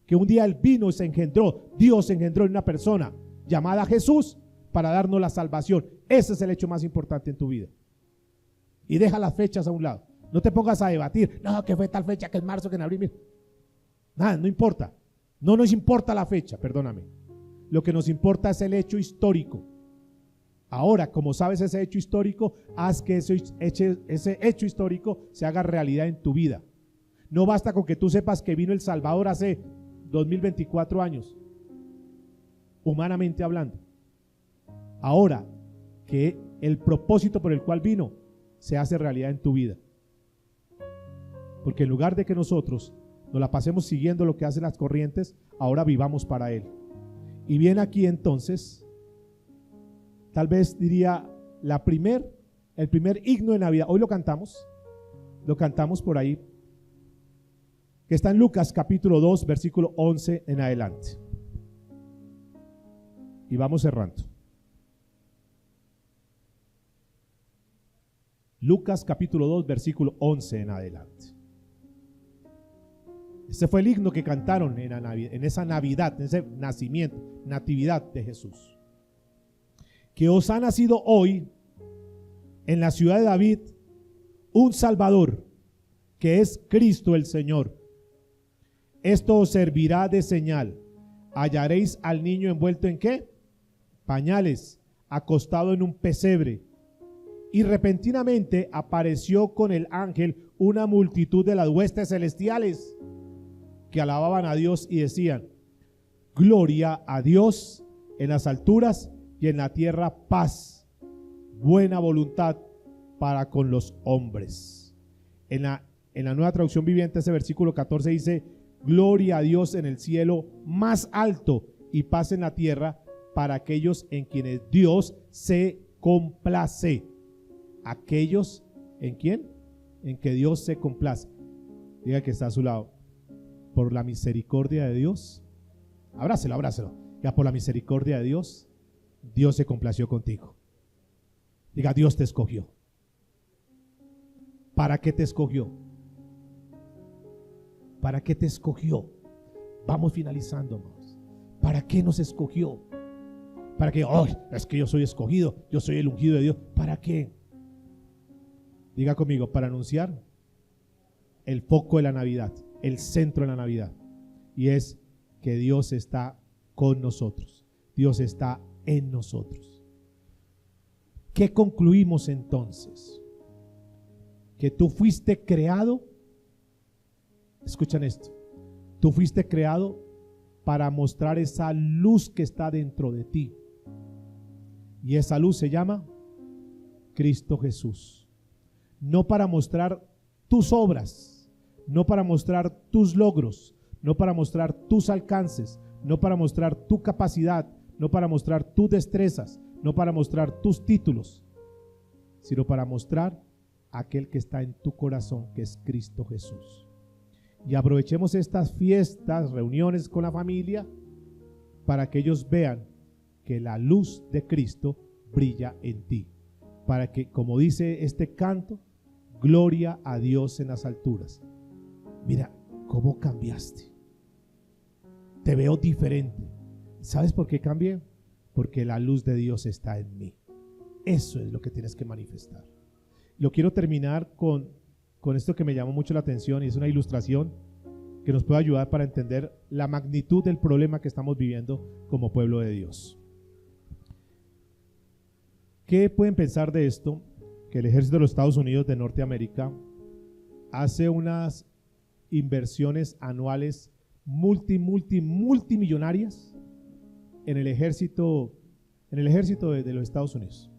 que un día Él vino y se engendró. Dios se engendró en una persona llamada Jesús para darnos la salvación. Ese es el hecho más importante en tu vida. Y deja las fechas a un lado. No te pongas a debatir, no, que fue tal fecha, que es marzo, que en abril. Nada, no importa. No nos importa la fecha, perdóname. Lo que nos importa es el hecho histórico. Ahora, como sabes ese hecho histórico, haz que ese hecho histórico se haga realidad en tu vida. No basta con que tú sepas que vino el Salvador hace 2024 años, humanamente hablando. Ahora, que el propósito por el cual vino se hace realidad en tu vida. Porque en lugar de que nosotros nos la pasemos siguiendo lo que hacen las corrientes, ahora vivamos para Él. Y viene aquí entonces, tal vez diría, el primer himno de Navidad. Hoy lo cantamos por ahí, que está en Lucas capítulo 2, versículo 11 en adelante. Y vamos cerrando. Lucas capítulo 2, versículo 11 en adelante. Ese fue el himno que cantaron en esa Navidad, en ese nacimiento, natividad de Jesús. Que os ha nacido hoy en la ciudad de David un Salvador, que es Cristo el Señor. Esto os servirá de señal. Hallaréis al niño envuelto ¿en qué? Pañales, acostado en un pesebre. Y repentinamente apareció con el ángel una multitud de las huestes celestiales que alababan a Dios y decían: gloria a Dios en las alturas y en la tierra paz, buena voluntad para con los hombres. En la Nueva Traducción Viviente, ese versículo 14 dice: gloria a Dios en el cielo más alto y paz en la tierra para aquellos en quienes Dios se complace. Aquellos en quién? En que Dios se complace. Diga que está a su lado: por la misericordia de Dios. Abrácelo. Ya, por la misericordia de Dios, Dios se complació contigo. Diga: Dios te escogió. ¿Para qué te escogió? ¿Para qué te escogió? Vamos finalizando, hermanos. ¿Para qué nos escogió? ¿Para qué? Oh, es que yo soy escogido, yo soy el ungido de Dios. ¿Para qué? Diga conmigo: para anunciar el foco de la Navidad, el centro de la Navidad, y es que Dios está con nosotros. Dios está en nosotros. ¿Qué concluimos entonces? Que tú fuiste creado, escuchan esto, tú fuiste creado para mostrar esa luz que está dentro de ti, y esa luz se llama Cristo Jesús. No para mostrar tus obras, no para mostrar tus logros, no para mostrar tus alcances, no para mostrar tu capacidad, no para mostrar tus destrezas, no para mostrar tus títulos, sino para mostrar aquel que está en tu corazón, que es Cristo Jesús. Y aprovechemos estas fiestas, reuniones con la familia, para que ellos vean que la luz de Cristo brilla en ti, para que, como dice este canto, gloria a Dios en las alturas. Mira cómo cambiaste. Te veo diferente. ¿Sabes por qué cambié? Porque la luz de Dios está en mí. Eso es lo que tienes que manifestar. Lo quiero terminar con esto que me llamó mucho la atención, y es una ilustración que nos pueda ayudar para entender la magnitud del problema que estamos viviendo como pueblo de Dios. ¿Qué pueden pensar de esto? Que el ejército de los Estados Unidos de Norteamérica hace unas inversiones anuales multimillonarias en el ejército de los Estados Unidos.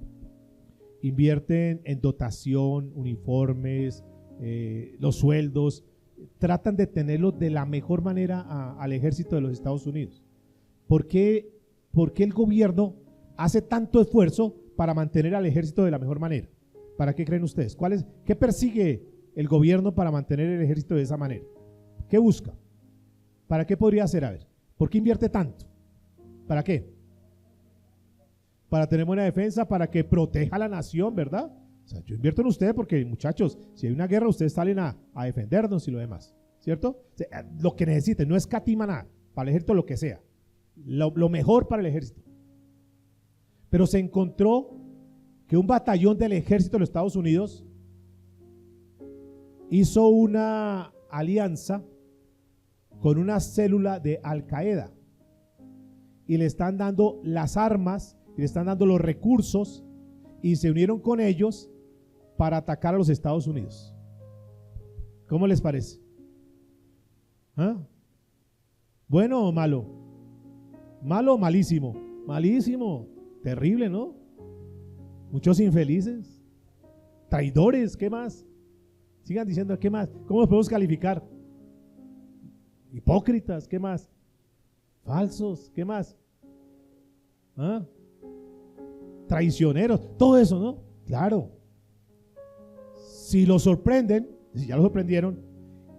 Invierten en dotación, uniformes, los sueldos, tratan de tenerlo de la mejor manera al ejército de los Estados Unidos. ¿Por qué el gobierno hace tanto esfuerzo para mantener al ejército de la mejor manera? ¿Para qué creen ustedes? ¿Qué persigue el gobierno para mantener el ejército de esa manera? ¿Qué busca? ¿Para qué podría hacer? A ver, ¿por qué invierte tanto? ¿Para qué? Para tener buena defensa, para que proteja a la nación, ¿verdad? O sea, yo invierto en ustedes porque, muchachos, si hay una guerra, ustedes salen a defendernos y lo demás, ¿cierto? O sea, lo que necesiten, no escatima nada, para el ejército lo que sea, lo mejor para el ejército. Pero se encontró que un batallón del ejército de los Estados Unidos hizo una alianza con una célula de Al Qaeda y le están dando las armas y le están dando los recursos y se unieron con ellos para atacar a los Estados Unidos. ¿Cómo les parece? ¿Ah? ¿Bueno o malo? ¿Malo o malísimo? Malísimo, terrible, ¿no? Muchos infelices, traidores, ¿qué más? Sigan diciendo, ¿qué más? ¿Cómo los podemos calificar? Hipócritas, ¿qué más? Falsos, ¿qué más? ¿Ah? Traicioneros, todo eso, ¿no? Claro. Si lo sorprenden, si ya lo sorprendieron,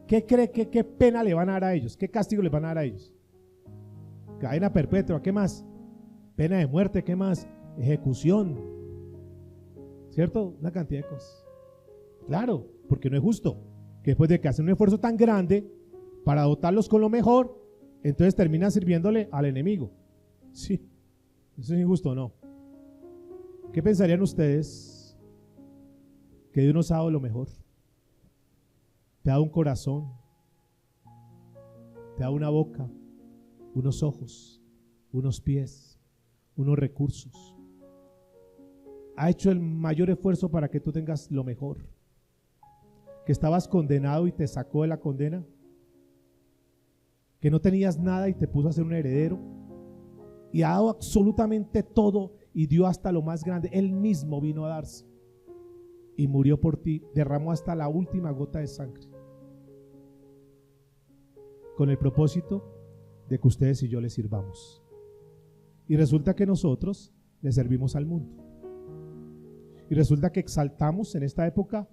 ¿qué cree que qué pena le van a dar a ellos? ¿Qué castigo les van a dar a ellos? Cadena perpetua, ¿qué más? Pena de muerte, ¿qué más? Ejecución, ¿cierto? Una cantidad de cosas. Claro, porque no es justo que después de que hacen un esfuerzo tan grande para dotarlos con lo mejor, entonces terminan sirviéndole al enemigo. Sí, eso es injusto, ¿o no? ¿Qué pensarían ustedes? Que Dios nos ha dado lo mejor. Te ha dado un corazón, te ha dado una boca, unos ojos, unos pies, unos recursos. Ha hecho el mayor esfuerzo para que tú tengas lo mejor. Que estabas condenado y te sacó de la condena. Que no tenías nada y te puso a ser un heredero. Y ha dado absolutamente todo y dio hasta lo más grande. Él mismo vino a darse. Y murió por ti. Derramó hasta la última gota de sangre. Con el propósito de que ustedes y yo les sirvamos. Y resulta que nosotros le servimos al mundo. Y resulta que exaltamos en esta época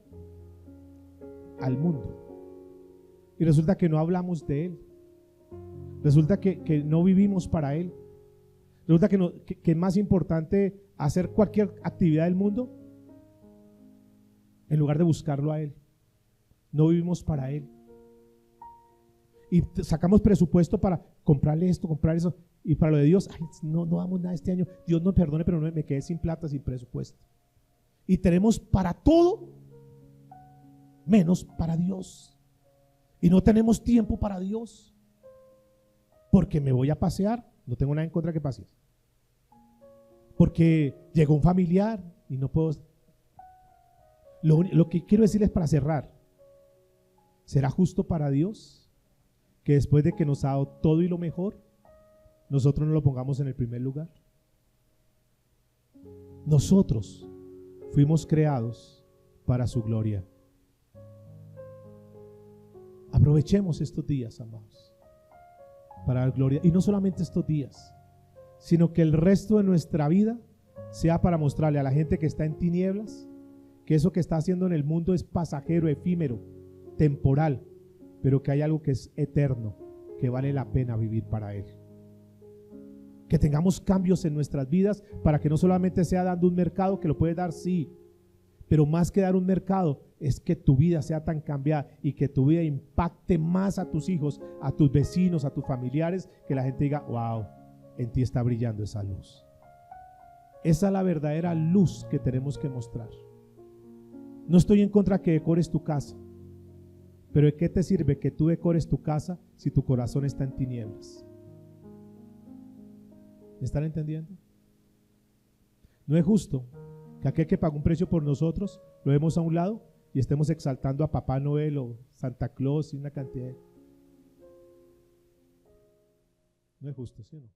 al mundo. Y resulta que no hablamos de Él. Resulta que no vivimos para Él. Resulta que es más importante hacer cualquier actividad del mundo en lugar de buscarlo a Él. No vivimos para Él. Y sacamos presupuesto para comprarle esto, comprar eso. Y para lo de Dios, ay, no damos nada este año. Dios no perdone, pero no me quedé sin plata, sin presupuesto. Y tenemos para todo menos para Dios. Y no tenemos tiempo para Dios. Porque me voy a pasear, no tengo nada en contra que pasees. Porque llegó un familiar y no puedo. Lo que quiero decirles para cerrar, ¿será justo para Dios que después de que nos ha dado todo y lo mejor, nosotros no lo pongamos en el primer lugar? Nosotros fuimos creados para su gloria. Aprovechemos estos días, amados, para dar gloria. Y no solamente estos días, sino que el resto de nuestra vida sea para mostrarle a la gente que está en tinieblas que eso que está haciendo en el mundo es pasajero, efímero, temporal, pero que hay algo que es eterno, que vale la pena vivir para Él. Que tengamos cambios en nuestras vidas para que no solamente sea dando un mercado, que lo puede dar, sí, pero más que dar un mercado es que tu vida sea tan cambiada y que tu vida impacte más a tus hijos, a tus vecinos, a tus familiares, que la gente diga, wow, en ti está brillando esa luz. Esa es la verdadera luz que tenemos que mostrar. No estoy en contra que decores tu casa. Pero ¿de qué te sirve que tú decores tu casa si tu corazón está en tinieblas? ¿Me están entendiendo? No es justo que aquel que pagó un precio por nosotros lo demos a un lado y estemos exaltando a Papá Noel o Santa Claus y una cantidad de... No es justo, ¿sí o no?